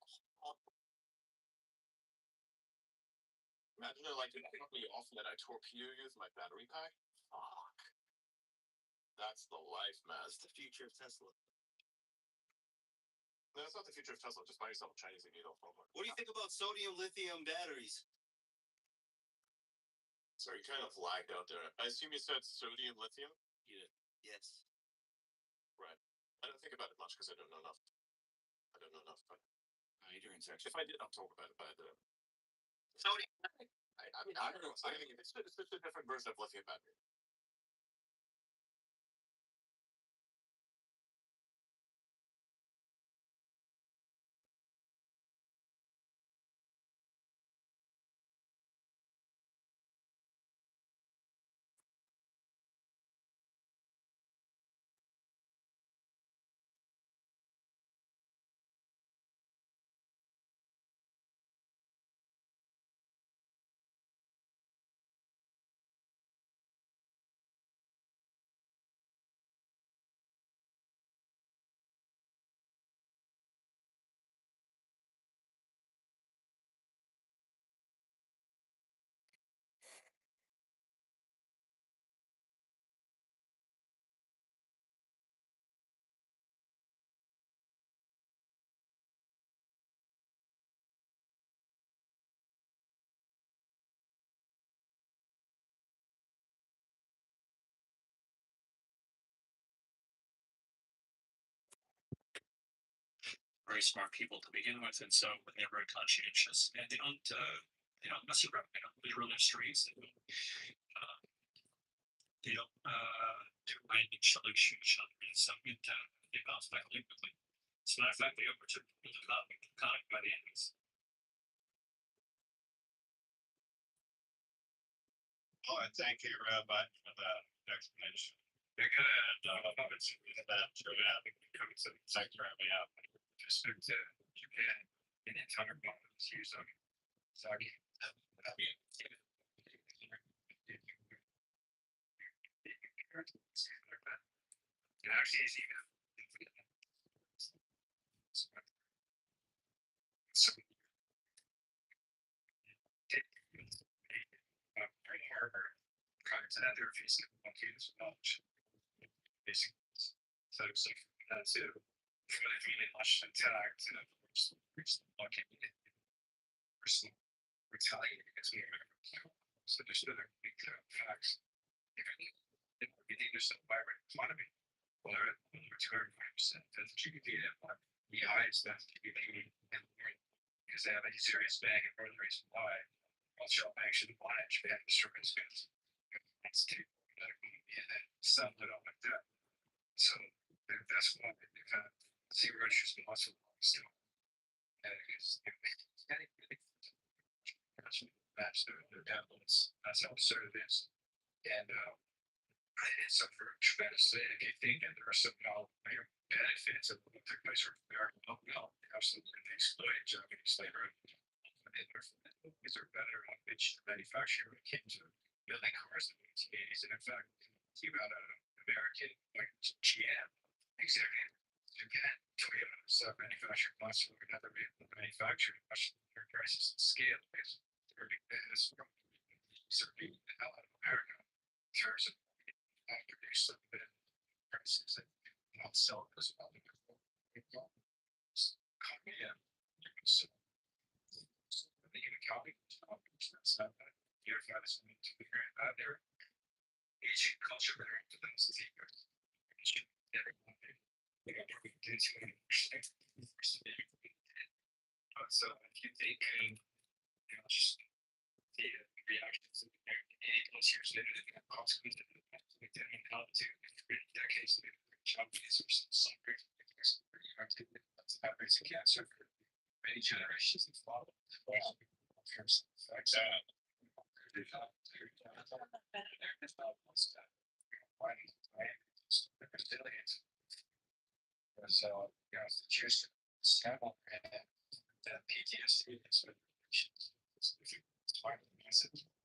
imagine they're like cut me off and then I torpedo you with my battery pack. Fuck. That's the life, man. That's the future of Tesla. No, that's not the future of Tesla. Just buy yourself a Chinese EV. What do you think about sodium lithium batteries? Sorry, you kind of lagged out there. I assume you said sodium lithium? Yeah. Yes. Right. I don't think about it much because I don't know enough. But you're intersection. If I did, I'll talk about it. But sodium. I mean, I don't know. I think it's just a different version of lithium battery. Very smart people to begin with, and so they're very conscientious, and they don't mess around. They don't leave real streets. They don't do anything like shoot each other. And so they bounce back quickly. As a matter of fact, they overtook the comic by the enemies. Oh, I thank you, Rabbi, for that. explanation. They're gonna it's that coming to the sector we have respect to Japan and entire bonds use of Saki. I mean, it actually is even. So, very hard. Prior to that, they were facing monkeys knowledge. Basically, so it's like that too. For the really much attack to reach the monkey personal retaliate against me. So there's other big facts. If you think there's some vibrant economy, well, over 205%, that's GDP, and the highest that's GDP in the world because they have a serious bank, and part of the reason why offshore banks should want to expand the service because it's too and then settle it all like that. So that's why they kind of zero interest lots of still. And it's match their downloads. That's how absurd it is. And it suffered tremendously. If you think that there are some benefits of what took place with American well, absolutely they exploited Japanese labor. These are better on which manufacturer when it came to building cars in the 1880s. And in fact, you got an American like GM executive, Japan, Toyota, manufactured much of another manufactured much their prices and scale because they're big business from beating the hell out of America in terms of produce some bit prices and not sell it as well. Yeah. So the economic that's not bad. You're focusing to the grand there. Asian culture better into those secrets. So if you think just the reactions of plus years later, the consequences of how to decades later, Japanese or some great basic cancer for many generations that followed. So, the choose sample and the PTSD is it's finally massive.